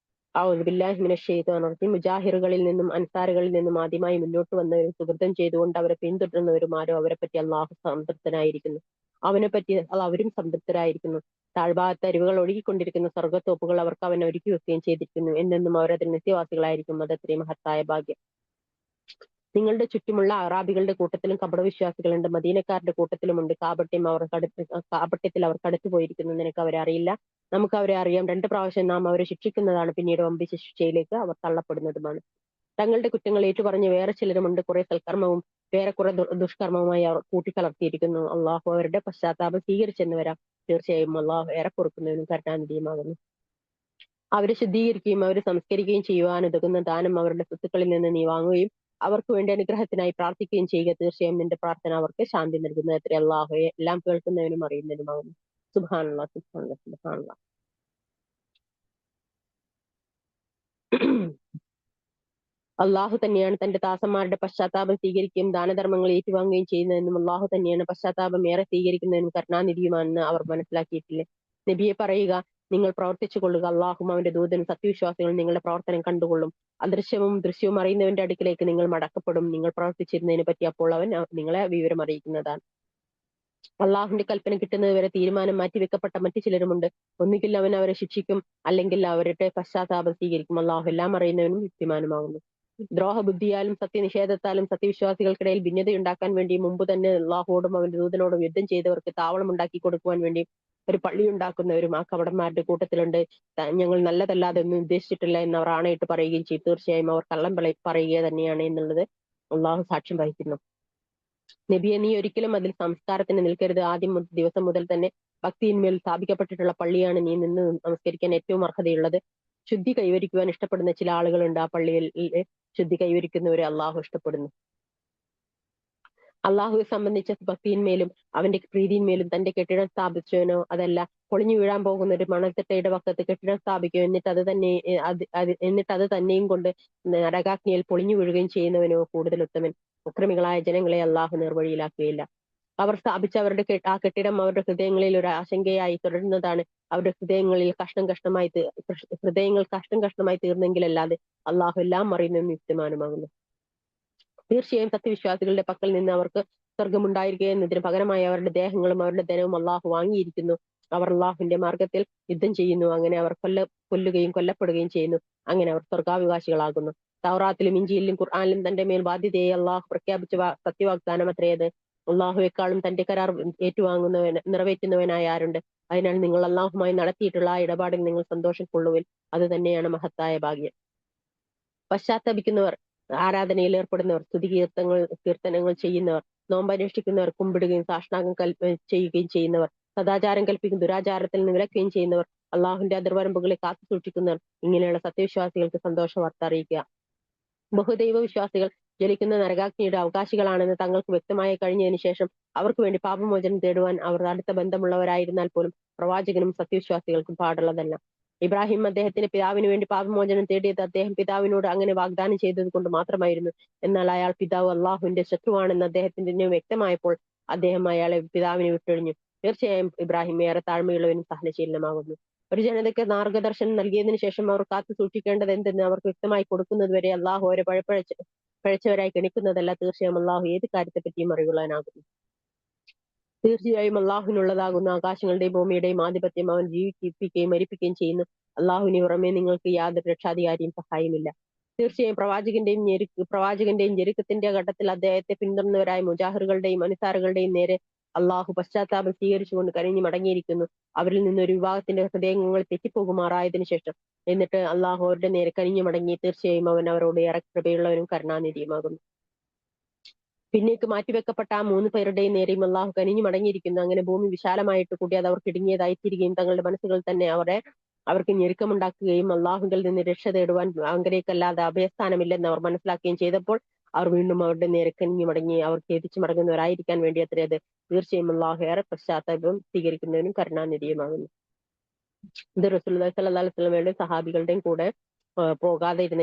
أعوذ بالله من الشيطان الرجيم. മുജാഹിറുകളിൽ നിന്നും അൻസാറുകളിൽ നിന്നും ആദ്യമായി മുന്നോട്ട് വന്നവരും സുഹൃത്തം ചെയ്തുകൊണ്ട് അവരെ പിന്തുടരുന്നവരുമാരോ അവരെ പറ്റി അള്ളാഹു സംതൃപ്തനായിരിക്കുന്നു. അവനെ പറ്റി അവരും സംതൃപ്തരായിരിക്കുന്നു. താഴ്ഭാഗത്ത് അരുവികൾ ഒഴുകിക്കൊണ്ടിരിക്കുന്ന സ്വർഗ്ഗത്തോപ്പുകൾ അവർക്ക് അവൻ ഒരുക്കി വെക്കുകയും ചെയ്തിരിക്കുന്നു. എന്നെന്നും അവരതിൽ നിത്യവാസികളായിരിക്കും. അതത്രയും മഹത്തായ ഭാഗ്യം. നിങ്ങളുടെ ചുറ്റുമുള്ള അറാബികളുടെ കൂട്ടത്തിലും കപടവിശ്വാസികളുണ്ട്, മദീനക്കാരുടെ കൂട്ടത്തിലുമുണ്ട്. കാപട്യത്തിൽ അവർക്ക് അടുത്തു പോയിരിക്കുന്നു. നിനക്ക് അവരെ അറിയില്ല, നമുക്ക് അവരെ അറിയാം. 2 പ്രാവശ്യം നാം അവരെ ശിക്ഷിക്കുന്നതാണ്, പിന്നീട് വമ്പിച്ച ശിക്ഷയിലേക്ക് അവർ തള്ളപ്പെടുന്നതുമാണ്. തങ്ങളുടെ കുറ്റങ്ങൾ ഏറ്റുപറഞ്ഞ് വേറെ ചിലരുമുണ്ട്, കുറെ സൽക്കർമ്മവും വേറെ കുറെ ദുഷ്കർമ്മവുമായി അവർ കൂട്ടിക്കലർത്തിയിരിക്കുന്നു. അള്ളാഹു അവരുടെ പശ്ചാത്താപം സ്വീകരിച്ചെന്ന് വരാം. തീർച്ചയായും അള്ളാഹു ഏറെ പൊറുക്കുന്നതിനും കരുണാനിധിയുമാകുന്നു. അവരെ ശുദ്ധീകരിക്കുകയും അവരെ സംസ്കരിക്കുകയും ചെയ്യുവാൻ ഉതകുന്ന ദാനം അവരുടെ സ്വത്തുക്കളിൽ നിന്ന് നീ വാങ്ങുകയും അവർക്ക് വേണ്ടി അനുഗ്രഹത്തിനായി പ്രാർത്ഥിക്കുകയും ചെയ്യുക. തീർച്ചയായും നിന്റെ പ്രാർത്ഥന അവർക്ക് ശാന്തി നൽകുന്നത് അത്രേ. അള്ളാഹുവെ എല്ലാം കേൾക്കുന്നതിനും അറിയുന്നതിനുമാകുന്നു. സുബ്ഹാനല്ലാഹ് സുബ്ഹാനല്ലാഹ് സുബ്ഹാനല്ലാഹ്. അള്ളാഹു തന്നെയാണ് തന്റെ ദാസന്മാരുടെ പശ്ചാത്താപം സ്വീകരിക്കുകയും ദാനധർമ്മങ്ങൾ ഏറ്റുവാങ്ങുകയും ചെയ്യുന്നതെന്നും അള്ളാഹു തന്നെയാണ് പശ്ചാത്താപം ഏറെ സ്വീകരിക്കുന്നതിനും കരുണാനിധിയുമാണെന്ന് അവർ മനസ്സിലാക്കിയിട്ടില്ലേ? നബിയെ പറയുക, നിങ്ങൾ പ്രവർത്തിച്ചു കൊള്ളുക, അള്ളാഹും അവന്റെ ദൂതനും സത്യവിശ്വാസികളും നിങ്ങളുടെ പ്രവർത്തനം കണ്ടുകൊള്ളും. അദൃശ്യവും ദൃശ്യവും അറിയുന്നവന്റെ അടുക്കിലേക്ക് നിങ്ങൾ മടക്കപ്പെടും. നിങ്ങൾ പ്രവർത്തിച്ചിരുന്നതിനെ പറ്റി അപ്പോൾ അവൻ നിങ്ങളെ വിവരം അറിയിക്കുന്നതാണ്. അള്ളാഹുന്റെ കൽപ്പന കിട്ടുന്നതുവരെ തീരുമാനം മാറ്റിവെക്കപ്പെട്ട മറ്റു ചിലരുമുണ്ട്. ഒന്നുകിൽ അവൻ അവരെ ശിക്ഷിക്കും, അല്ലെങ്കിൽ അവരുടെ പശ്ചാത്താപം സ്വീകരിക്കും. അള്ളാഹു എല്ലാം അറിയുന്നവനും യുക്തിമാനുമാകുന്നു. ദ്രോഹബുദ്ധിയാലും സത്യനിഷേധത്താലും സത്യവിശ്വാസികൾക്കിടയിൽ ഭിന്നതയുണ്ടാക്കാൻ വേണ്ടി മുമ്പ് തന്നെ അള്ളാഹുവോടും അവന്റെ ദൂതനോടും യുദ്ധം ചെയ്തവർക്ക് താവളം ഉണ്ടാക്കി കൊടുക്കുവാൻ വേണ്ടി ഒരു പള്ളി ഉണ്ടാക്കുന്നവരും ആ കപടന്മാരുടെ കൂട്ടത്തിലുണ്ട്. ഞങ്ങൾ നല്ലതല്ലാതെ ഒന്നും ഉദ്ദേശിച്ചിട്ടില്ല എന്ന് അവർ ആണയിട്ട് പറയുകയും ചെയ്തു. തീർച്ചയായും അവർ കള്ളം പറയുക തന്നെയാണ് എന്നുള്ളത് അള്ളാഹു സാക്ഷ്യം വഹിക്കുന്നു. നബിയെ, നീ ഒരിക്കലും അതിൽ സംസ്കാരത്തിന് നിൽക്കരുത്. ആദ്യം ദിവസം മുതൽ തന്നെ ഭക്തിയിന്മേൽ സ്ഥാപിക്കപ്പെട്ടിട്ടുള്ള പള്ളിയാണ് നീ നിന്ന് നമസ്കരിക്കാൻ ഏറ്റവും അർഹതയുള്ളത്. ശുദ്ധി കൈവരിക്കുവാൻ ഇഷ്ടപ്പെടുന്ന ചില ആളുകളുണ്ട്. ആ പള്ളിയിൽ ശുദ്ധി കൈവരിക്കുന്നവരെ അള്ളാഹു ഇഷ്ടപ്പെടുന്നു. അള്ളാഹുവെ സംബന്ധിച്ച ഭക്തിയിന്മേലും അവന്റെ പ്രീതിയിന്മേലും തന്റെ കെട്ടിടം സ്ഥാപിച്ചവനോ അതല്ല പൊളിഞ്ഞു വീഴാൻ പോകുന്ന ഒരു മണൽത്തിട്ടയുടെ പക്കത്ത് കെട്ടിടം സ്ഥാപിക്കുകയോ എന്നിട്ട് അത് തന്നെയും കൊണ്ട് നരകാഗ്നിയിൽ പൊളിഞ്ഞു വീഴുകയും ചെയ്യുന്നവനോ കൂടുതൽ ഉത്തമൻ. ഉക്രമികളായ ജനങ്ങളെ അള്ളാഹു നിർവഴിയിലാക്കുകയില്ല. അവർ സ്ഥാപിച്ച അവരുടെ ആ കെട്ടിടം അവരുടെ ഹൃദയങ്ങളിൽ ഒരു ആശങ്കയായി തുടരുന്നതാണ്. അവരുടെ ഹൃദയങ്ങൾ കഷ്ടം കഷ്ടമായി തീർന്നെങ്കിലല്ലാതെ അള്ളാഹു എല്ലാം അറിയുന്നതും യുക്തിമാനുമാകുന്നു. തീർച്ചയായും സത്യവിശ്വാസികളുടെ പക്കൽ നിന്ന് അവർക്ക് സ്വർഗമുണ്ടായിരിക്കുക എന്നതിന് പകരമായി അവരുടെ ദേഹങ്ങളും അവരുടെ ധനവും അള്ളാഹു വാങ്ങിയിരിക്കുന്നു. അവർ അള്ളാഹുവിന്റെ മാർഗത്തിൽ യുദ്ധം ചെയ്യുന്നു. അങ്ങനെ അവർ കൊല്ലുകയും കൊല്ലപ്പെടുകയും ചെയ്യുന്നു. അങ്ങനെ അവർ സ്വർഗാവകാശികളാകുന്നു. തൗറാത്തിലും ഇഞ്ചിയിലും ഖുർആനിലും തന്റെ മേൽ ബാധ്യതയെ അള്ളാഹു പ്രഖ്യാപിച്ച സത്യവാഗ്ദാനം അത്രയത്. അള്ളാഹുവെക്കാളും തന്റെ കരാർ നിറവേറ്റുന്നവനായ ആരുണ്ട്? അതിനാൽ നിങ്ങൾ അള്ളാഹുമായി നടത്തിയിട്ടുള്ള ആ ഇടപാടിൽ നിങ്ങൾ സന്തോഷം കൊള്ളുവിൻ. അത് തന്നെയാണ് മഹത്തായ ഭാഗ്യം. പശ്ചാത്തപിക്കുന്നവർ, ആരാധനയിൽ ഏർപ്പെടുന്നവർ, കീർത്തനങ്ങൾ ചെയ്യുന്നവർ, നോമ്പനുഷ്ഠിക്കുന്നവർ, കുമ്പിടുകയും സാഷ്ടാംഗം ചെയ്യുകയും ചെയ്യുന്നവർ, സദാചാരം കൽപ്പിക്കും ദുരാചാരത്തിൽ നിന്ന് വിലക്കുകയും ചെയ്യുന്നവർ, അള്ളാഹുന്റെ അതിർവരമ്പുകളെ കാത്തു സൂക്ഷിക്കുന്നവർ, ഇങ്ങനെയുള്ള സത്യവിശ്വാസികൾക്ക് സന്തോഷ വാർത്ത അറിയിക്കുക. ബഹുദൈവ വിശ്വാസികൾ ജ്വലിക്കുന്ന നരകാഗ്നിയുടെ അവകാശികളാണെന്ന് തങ്ങൾക്ക് വ്യക്തമായി കഴിഞ്ഞതിന് ശേഷം അവർക്ക് വേണ്ടി പാപമോചനം തേടുവാൻ അവർ അടുത്ത ബന്ധമുള്ളവരായിരുന്നാൽ പോലും പ്രവാചകനും സത്യവിശ്വാസികൾക്കും പാടുള്ളതല്ല. ഇബ്രാഹിം അദ്ദേഹത്തിന്റെ പിതാവിന് വേണ്ടി പാപമോചനം തേടിയത് അദ്ദേഹം പിതാവിനോട് അങ്ങനെ വാഗ്ദാനം ചെയ്തത് കൊണ്ട് മാത്രമായിരുന്നു. എന്നാൽ അയാൾ പിതാവ് അള്ളാഹുവിന്റെ ശത്രുവാണെന്ന് അദ്ദേഹത്തിന് വ്യക്തമായപ്പോൾ അദ്ദേഹം അയാളെ പിതാവിനെ വിട്ടൊഴിഞ്ഞു. തീർച്ചയായും ഇബ്രാഹിം ഏറെ താഴ്മയുള്ളവനും സഹനശീലമാകുന്നു. ഒരു ജനതയ്ക്ക് മാർഗദർശനം നൽകിയതിനു ശേഷം അവർ കാത്തു സൂക്ഷിക്കേണ്ടത് എന്തെന്ന് അവർക്ക് വ്യക്തമായി കൊടുക്കുന്നത് വരെ അള്ളാഹു അവരെ പഴച്ചവരായി ഗണിക്കുന്നതല്ല. തീർച്ചയായും അള്ളാഹു ഏത് കാര്യത്തെ പറ്റിയും അറിവുള്ളവനാകുന്നു. തീർച്ചയായും അള്ളാഹുവിനുള്ളതാകുന്ന ആകാശങ്ങളുടെയും ഭൂമിയുടെയും ആധിപത്യം. അവൻ ജീവിപ്പിക്കുകയും മരിപ്പിക്കുകയും ചെയ്യുന്നു. അള്ളാഹുവിന് പുറമെ നിങ്ങൾക്ക് യാതൊരു രക്ഷാധികാരിയും സഹായമില്ല. തീർച്ചയായും പ്രവാചകന്റെയും ഞെരുക്കത്തിന്റെ ഘട്ടത്തിൽ അദ്ദേഹത്തെ പിന്തുടർന്നവരായ മുജാഹിറുകളുടെയും അനുസാറുകളുടെയും നേരെ അള്ളാഹു പശ്ചാത്താപം സ്വീകരിച്ചുകൊണ്ട് കനിഞ്ഞു മടങ്ങിയിരിക്കുന്നു. അവരിൽ നിന്നൊരു വിഭാഗത്തിന്റെ ഹൃദയങ്ങൾ തെറ്റിപ്പോകുമാറായതിനു ശേഷം എന്നിട്ട് അള്ളാഹു അവരുടെ നേരെ കനിഞ്ഞു മടങ്ങി. തീർച്ചയായും അവൻ അവരോട് ഏറെ കൃപയുള്ളവനും കരുണാനിധിയുമാകുന്നു. പിന്നേക്ക് മാറ്റിവെക്കപ്പെട്ട ആ 3 പേരുടെയും നേരെയും അള്ളാഹു കനിഞ്ഞു മടങ്ങിയിരിക്കുന്നു. അങ്ങനെ ഭൂമി വിശാലമായിട്ട് കൂടി അത് അവർക്ക് ഇടുങ്ങിയതായി തീരുകയും തങ്ങളുടെ മനസ്സുകൾ തന്നെ അവർക്ക് ഞെരുക്കമുണ്ടാക്കുകയും അള്ളാഹുവിൽ നിന്ന് രക്ഷ തേടുവാൻ അങ്കലേക്കല്ലാതെ അഭയസ്ഥാനമില്ലെന്ന് അവർ മനസ്സിലാക്കുകയും ചെയ്തപ്പോൾ അവർ വീണ്ടും അവരുടെ നേരെ കനിഞ്ഞു മടങ്ങി. അവർ ഖേദിച്ചു മടങ്ങുന്നവരായിരിക്കാൻ വേണ്ടി അത്രയത്. തീർച്ചയായും അള്ളാഹു ഏറെ പശ്ചാത്താപം സ്വീകരിക്കുന്നവനും കരുണാനിധിയുമാകുന്നു. ഇത് റസൂലുള്ളാഹി സ്വല്ലല്ലാഹു അലൈഹി വസല്ലമയുടെയും സഹാബികളുടെയും കൂടെ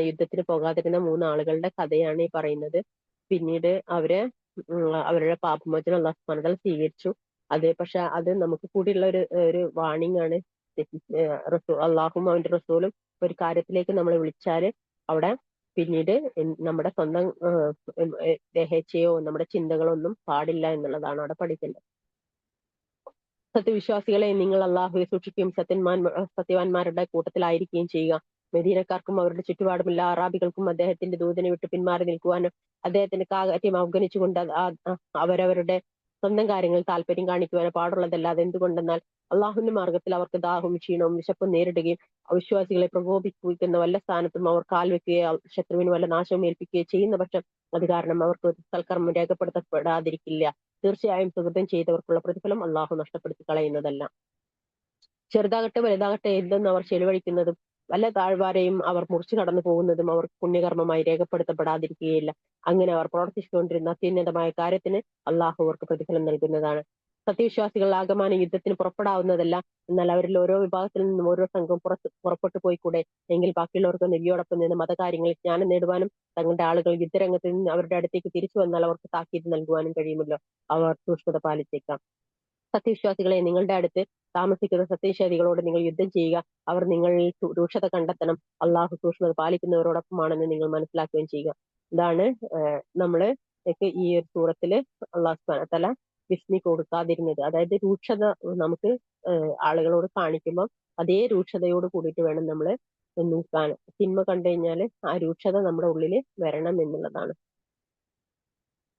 യുദ്ധത്തിന് പോകാതിരുന്ന 3 ആളുകളുടെ കഥയാണ് ഈ പറയുന്നത്. പിന്നീട് അവരുടെ പാപമോചനം അള്ളാഹു സുബ്ഹാനഹു വ തആല സ്വീകരിച്ചു. പക്ഷെ അത് നമുക്ക് കൂടിയുള്ള ഒരു വാണിംഗ് ആണ്. അള്ളാഹും അവന്റെ റസൂലും ഒരു കാര്യത്തിലേക്ക് നമ്മൾ വിളിച്ചാല് അവിടെ പിന്നീട് നമ്മുടെ സ്വന്തം ദേഹേച്ഛയോ നമ്മുടെ ചിന്തകളോ ഒന്നും പാടില്ല എന്നുള്ളതാണ് അവിടെ പഠിക്കേണ്ടത്. സത്യവിശ്വാസികളെ, നിങ്ങൾ അള്ളാഹുവെ സൂക്ഷിക്കുകയും സത്യവാന്മാരുടെ കൂട്ടത്തിലായിരിക്കുകയും ചെയ്യുക. മദീനക്കാർക്കും അവരുടെ ചുറ്റുപാടുമുള്ള അറാബികൾക്കും അദ്ദേഹത്തിന്റെ ദൂതനെ വിട്ട് പിന്മാറി നിൽക്കുവാനും അദ്ദേഹത്തിന്റെ കാര്യം അവഗണിച്ചുകൊണ്ട് അവരവരുടെ സ്വന്തം കാര്യങ്ങളിൽ താല്പര്യം കാണിക്കുവാനോ പാടുള്ളതല്ലാതെ. എന്തുകൊണ്ടെന്നാൽ അള്ളാഹുവിന്റെ മാർഗത്തിൽ അവർക്ക് ദാഹവും ക്ഷീണവും വിശപ്പും നേരിടുകയും അവിശ്വാസികളെ പ്രകോപിപ്പിക്കുന്ന വല്ല സ്ഥാനത്തും അവർ കാൽ വെക്കുകയോ ശത്രുവിന് വല്ല നാശവും ഏൽപ്പിക്കുകയോ ചെയ്യുന്ന പക്ഷം അത് കാരണം അവർക്ക് സൽക്കർമ്മം രേഖപ്പെടുത്തപ്പെടാതിരിക്കില്ല. തീർച്ചയായും സുഹൃതം ചെയ്തവർക്കുള്ള പ്രതിഫലം അള്ളാഹു നഷ്ടപ്പെടുത്തി കളയുന്നതല്ല. ചെറുതാകട്ടെ വലുതാകട്ടെ എന്തെന്ന് അവർ ചെലവഴിക്കുന്നതും വല്ല താഴ്വാരയും അവർ മുറിച്ചു കടന്നു പോകുന്നതും അവർ പുണ്യകർമ്മമായി രേഖപ്പെടുത്തപ്പെടാതിരിക്കുകയില്ല. അങ്ങനെ അവർ പ്രവർത്തിച്ചുകൊണ്ടിരുന്ന അത്യുന്നതമായ കാര്യത്തിന് അള്ളാഹു അവർക്ക് പ്രതിഫലം നൽകുന്നതാണ്. സത്യവിശ്വാസികൾ ആകമാനം യുദ്ധത്തിന് പുറപ്പെടാവുന്നതല്ല. എന്നാൽ അവരിൽ ഓരോ വിഭാഗത്തിൽ നിന്നും ഓരോ സംഘം പുറപ്പെട്ടു പോയിക്കൂടെ? എങ്കിൽ ബാക്കിയുള്ളവർക്ക് നബിയോടൊപ്പം നിന്ന് മതകാര്യങ്ങളിൽ ജ്ഞാനം നേടുവാനും തങ്ങളുടെ ആളുകൾ യുദ്ധരംഗത്ത് നിന്ന് അവരുടെ അടുത്തേക്ക് തിരിച്ചു വന്നാൽ അവർക്ക് താക്കീത് നൽകുവാനും കഴിയുമല്ലോ. അവർ സൂക്ഷ്മത പാലിച്ചേക്കാം. സത്യവിശ്വാസികളെ, നിങ്ങളുടെ അടുത്ത് താമസിക്കുന്ന സത്യനിഷേധികളോട് നിങ്ങൾ യുദ്ധം ചെയ്യുക. അവർ നിങ്ങളിൽ രൂക്ഷത കണ്ടെത്തണം. അള്ളാഹു സൂക്ഷ്മത പാലിക്കുന്നവരോടൊപ്പമാണെന്ന് നിങ്ങൾ മനസ്സിലാക്കുകയും ചെയ്യുക. ഇതാണ് നമ്മള് ഈ ഒരു സൂറത്തില് അള്ളാഹു സുബ്ഹാനഹു വ തആല വിസ്മി കൊടുക്കാതിരുന്നത്. അതായത് രൂക്ഷത നമുക്ക് ആളുകളോട് കാണിക്കുമ്പോൾ അതേ രൂക്ഷതയോട് കൂടിയിട്ട് വേണം നമ്മൾ നിൽക്കാൻ. തിന്മ കണ്ടു കഴിഞ്ഞാൽ ആ രൂക്ഷത നമ്മുടെ ഉള്ളിൽ വരണം എന്നുള്ളതാണ്.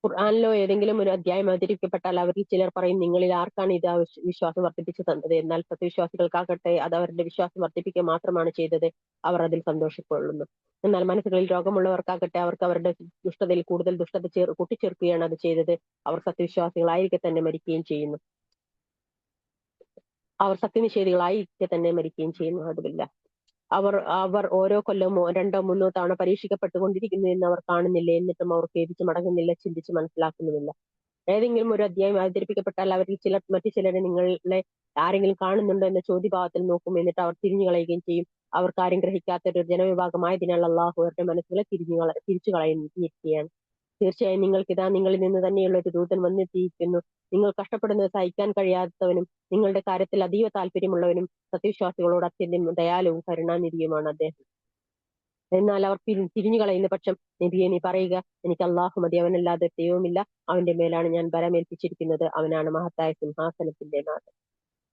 ഖുർആനിലോ ഏതെങ്കിലും ഒരു അധ്യായം അവതരിപ്പിക്കപ്പെട്ടാൽ അവരിൽ ചിലർ പറയും, നിങ്ങളിൽ ആർക്കാണ് ഇത് വിശ്വാസം വർദ്ധിപ്പിച്ചു തന്നത്? എന്നാൽ സത്യവിശ്വാസികൾക്കാകട്ടെ അത് അവരുടെ വിശ്വാസം വർദ്ധിപ്പിക്കുക മാത്രമാണ് ചെയ്തത്. അവർ അതിൽ സന്തോഷക്കൊള്ളുന്നു. എന്നാൽ മനസ്സുകളിൽ രോഗമുള്ളവർക്കാകട്ടെ അവർക്ക് അവരുടെ ദുഷ്ടതയിൽ കൂടുതൽ ദുഷ്ടത കൂട്ടിച്ചേർക്കുകയാണ് അത് ചെയ്തത്. അവർ സത്യവിശ്വാസികളായിരിക്കെ തന്നെ മരിക്കുകയും ചെയ്യുന്നു. അവർ സത്യനിഷേധികളായിരിക്കെ തന്നെ മരിക്കുകയും ചെയ്യുന്നു. അതുമില്ല, അവർ ഓരോ കൊല്ലമോ 2-3 തവണ പരീക്ഷിക്കപ്പെട്ടുകൊണ്ടിരിക്കുന്നു എന്ന് അവർ കാണുന്നില്ല. എന്നിട്ടും അവർ ഖേദിച്ച് മടങ്ങുന്നില്ല, ചിന്തിച്ച് മനസ്സിലാക്കുന്നുമില്ല. ഏതെങ്കിലും ഒരു അധ്യായം അവതരിപ്പിക്കപ്പെട്ടാൽ അവരിൽ മറ്റു ചിലരെ നിങ്ങളെ ആരെങ്കിലും കാണുന്നുണ്ടോ എന്ന ചോദ്യഭാവത്തിൽ നോക്കും. എന്നിട്ട് അവർ തിരിഞ്ഞു കളയുകയും ചെയ്യും. അവർക്കാരും ഗ്രഹിക്കാത്ത ഒരു ജനവിഭാഗമായതിനാൽ അള്ളാഹു അവരുടെ മനസ്സുകളെ തിരിച്ചു കളഞ്ഞിരിക്കുകയാണ്. തീർച്ചയായും നിങ്ങൾക്കിതാ നിങ്ങളിൽ നിന്ന് തന്നെയുള്ള ഒരു ദൂതൻ വന്നെത്തിയിരിക്കുന്നു. നിങ്ങൾ കഷ്ടപ്പെടുന്നത് സഹിക്കാൻ കഴിയാത്തവനും നിങ്ങളുടെ കാര്യത്തിൽ അതീവ താല്പര്യമുള്ളവനും സത്യവിശ്വാസികളോട് അത്യന്തം ദയാലുവും കരുണാനിധിയുമാണ് അദ്ദേഹം. എന്നാൽ അവർ തിരിഞ്ഞു കളയുന്ന പക്ഷം, നബിയെ നീ പറയുക, എനിക്ക് അള്ളാഹു മതി, അവനല്ലാതെ ദൈവമില്ല, അവന്റെ മേലാണ് ഞാൻ ബലമേൽപ്പിച്ചിരിക്കുന്നത്, അവനാണ് മഹത്തായ സിംഹാസനത്തിന്റെ നാഥൻ.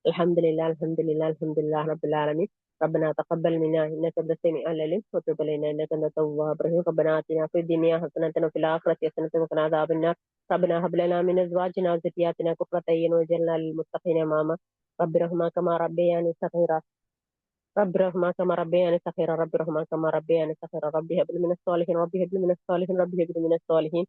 അൽഹംദുലില്ലാ അൽഹംദുലില്ലാ അൽഹംദുലില്ലാ റബ്ബിൽ ആലമീൻ. ربنا تقبل منا انك انت السميع العليم وتب علينا انك انت التواب الرحيم. ربنا آتنا في الدنيا حسنة وفي الآخرة حسنة وقنا عذاب النار. ربنا هب لنا من ازواجنا وذرياتنا قرة اعين واجعلنا للمتقين اماما. رب ارحمهما كما ربياني صغيرا رب ارحمهما كما ربياني صغيرا رب ارحمهما كما ربياني صغيرا رب هب لي من الصالحين رب هب لي من الصالحين رب هب لي من الصالحين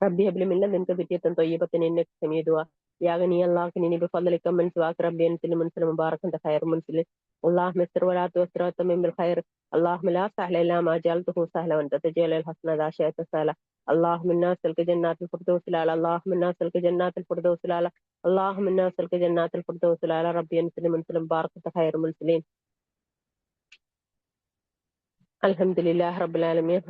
رب هب لي من لدنك ذرية طيبة إنك سميع الدعاء. يا غني الله اغنني بفضلك من سواك ربي أنت المنزل مبارك أنت خير منزل. اللهم استر ولا تؤثر وتمم بالخير. اللهم لا سهل إلا ما جعلته سهلا وأنت تجعل الحسن إذا شئت سهلا. اللهم إنا نسألك جنات الفردوس الأعلى. اللهم إنا نسألك جنات الفردوس الأعلى. اللهم إنا نسألك جنات الفردوس الأعلى. ربي أنت المنزل مبارك أنت خير منزلين. الحمد لله رب العالمين.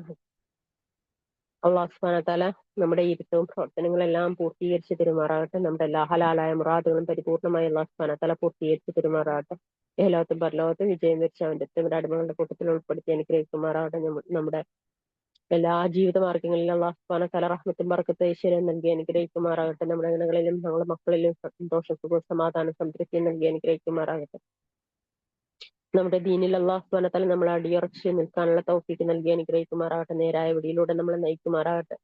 അള്ളാഹു സുബ്ഹാനഹു വ തആല നമ്മുടെ ഇരുത്തവും പ്രവർത്തനങ്ങളെല്ലാം പൂർത്തീകരിച്ച് പെരുമാറാകട്ടെ. നമ്മുടെ എല്ലാ ഹലാലായ മുറാദുകളും പരിപൂർണമായി അള്ളാഹു സുബ്ഹാനഹു വ തആല പൂർത്തീകരിച്ച് പെരുമാറാകട്ടെ. ഇഹലോകത്തും പരലോകത്തും വിജയം വരിച്ച അവന്റെ നമ്മുടെ അടിമകളുടെ കൂട്ടത്തിൽ ഉൾപ്പെടുത്തി അനുഗ്രഹിക്കുമാറാകട്ടെ. നമ്മുടെ എല്ലാ ജീവിത മാർഗങ്ങളിലും അള്ളാഹു സുബ്ഹാനഹു വ തആല റഹ്മത്തും ബർക്കത്തും ഐശ്വര്യം നൽകി അനുഗ്രഹിക്കുമാറാകട്ടെ. നമ്മുടെ ഇണകളിലും നമ്മുടെ മക്കളിലും സന്തോഷം, സുഖവും സമാധാനം സംതൃപ്തിയും നൽകി അനുഗ്രഹിക്കുമാറാകട്ടെ. നമ്മുടെ ദീനിൽ അള്ളാഹു സുബ്ഹാനഹു വ തആല നമ്മളെ അടിയുറച്ച് നിൽക്കാനുള്ള തൗഫീഖ് നൽകി അനുഗ്രഹിക്കുമാറാകട്ടെ. നേരായ വഴിയിലൂടെ നമ്മളെ നയിക്കുമാറാകട്ടെ.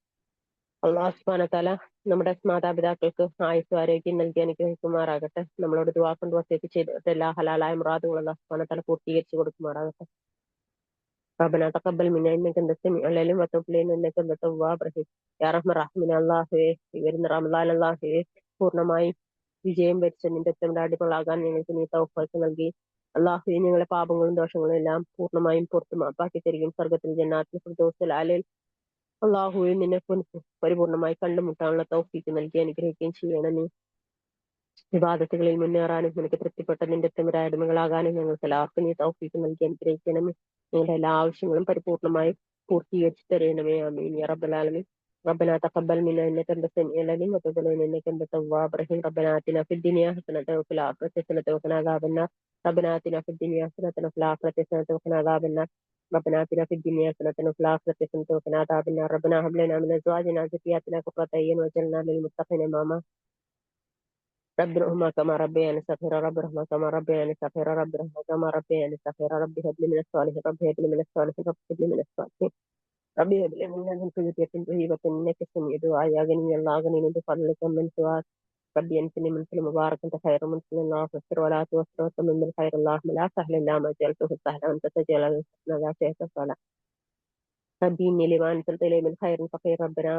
അള്ളാഹു സുബ്ഹാനഹു വ തആല നമ്മുടെ മാതാപിതാക്കൾക്ക് ആയുസ്സും ആരോഗ്യം നൽകി അനുഗ്രഹിക്കുമാറാകട്ടെ. നമ്മളോട് ദുആ കൊണ്ട് വസിയത്ത് ചെയ്ത എല്ലാ ഹലാലായ മുറാദുകളും അള്ളാഹു സുബ്ഹാനഹു വ തആല പൂർത്തീകരിച്ച് കൊടുക്കുമാറാകട്ടെ. ربنا تقبل منا انك انت السميع العليم وتب علينا انك انت التواب الرحيم. യാ റഹ്മാൻ റഹീം അല്ലാഹുവേ, വരുന്ന റമളാൻ അല്ലാഹുവേ പൂർണ്ണമായി വിജയം വരിച്ച നിന്റെ നമ്മുടെ അടിമകളാകാൻ ഞങ്ങൾക്ക് നീ തൗഫീഖ് നൽകി. അള്ളാഹുവേ, ഞങ്ങളുടെ പാപങ്ങളും ദോഷങ്ങളും എല്ലാം പൂർണ്ണമായും പുറത്തു മാപ്പാക്കി തരികയും സ്വർഗത്തിൽ ജന്നാത്തുൽ ഫിർദൗസിൽ അലയിൽ അള്ളാഹുവെ നിന്നെ പരിപൂർണമായി കണ്ടുമുട്ടാനുള്ള തൗഫീഖ് നൽകി അനുഗ്രഹിക്കുകയും ചെയ്യണമേ. വിവാദത്തുകളിൽ മുന്നേറാനും നിനക്ക് തൃപ്തിപ്പെട്ട നിന്റെ ഉത്തമരായ അടിമകളാകാനും ഞങ്ങൾക്ക് എല്ലാവർക്കും നീ തൗഫീഖ് നൽകി അനുഗ്രഹിക്കണമേ. ഞങ്ങളുടെ എല്ലാ ആവശ്യങ്ങളും പരിപൂർണമായി പൂർത്തീകരിച്ചു തരണമേ. ആമീൻ യാ റബ്ബൽ ആലമീൻ. ربنا تقبل منا انك انت السميع العليم وتب علينا انك انت التواب الرحيم. ربنا آتنا في الدنيا حسنة وفي الآخرة حسنة وقنا عذاب النار. ربنا آتنا في الدنيا حسنة وفي الآخرة حسنة وقنا عذاب النار. ربنا آتنا في الدنيا حسنة وفي الآخرة حسنة وقنا عذاب النار. ربنا هب لنا من أزواجنا وذرياتنا قرة أعين واجعلنا للمتقين إماما. رب ارحمهما كما ربياني صغيرا رب ارحمهما كما ربياني صغيرا رب ارحمهما كما ربياني صغيرا رب هب لي من الصالحين رب هب لي من الصالحين رب هب لي من الصالحين رب هب لي من لدنك ذرية طيبة إنك سميع الدعاء. يا غني الله أغنني بفضلك من سواك ربي أنتني منزل مبارك أنت خير منزل. الله فسر ولا توسر وتمم بالخير. اللهم لا سهل إلا ما جعلته سهلا وأنت تجعل الحزن إذا شئت سهلا. ربي إني لما أنزلت إلي من خير فقير. ربنا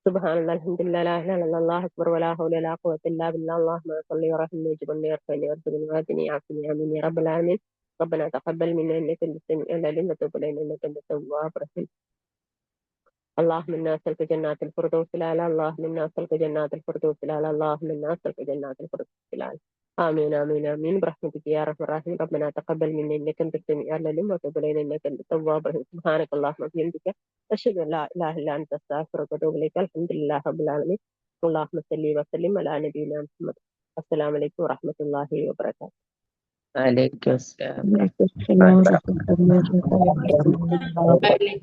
سبحان الله الحمد لله لا اله الا الله اكبر ولا حول ولا قوه الا بالله. اللهم صل ورحمني وجبرني وارفعني وارزقني وهدني عافني امين يا رب العالمين. ربنا تقبل منا انك انت السميع العليم وتب علينا انك انت التواب الرحيم. اللهم انا نسالك جنات الفردوس الاعلى. اللهم انا نسالك جنات الفردوس الاعلى. اللهم انا نسالك جنات الفردوس الاعلى. آمين آمين آمين برحمتك يا أرحم الراحمين. ربنا تقبل منا إنك أنت السميع العليم وتب علينا إنك أنت التواب الرحيم. سبحانك اللهم وبحمدك أشهد أن لا إله إلا أنت أستغفرك وأتوب إليك. الحمد لله رب العالمين. اللهم صل وسلم على نبينا محمد. السلام عليكم ورحمة الله وبركاته. عليكم السلام عليكم السلام ورحمة الله وبركاته.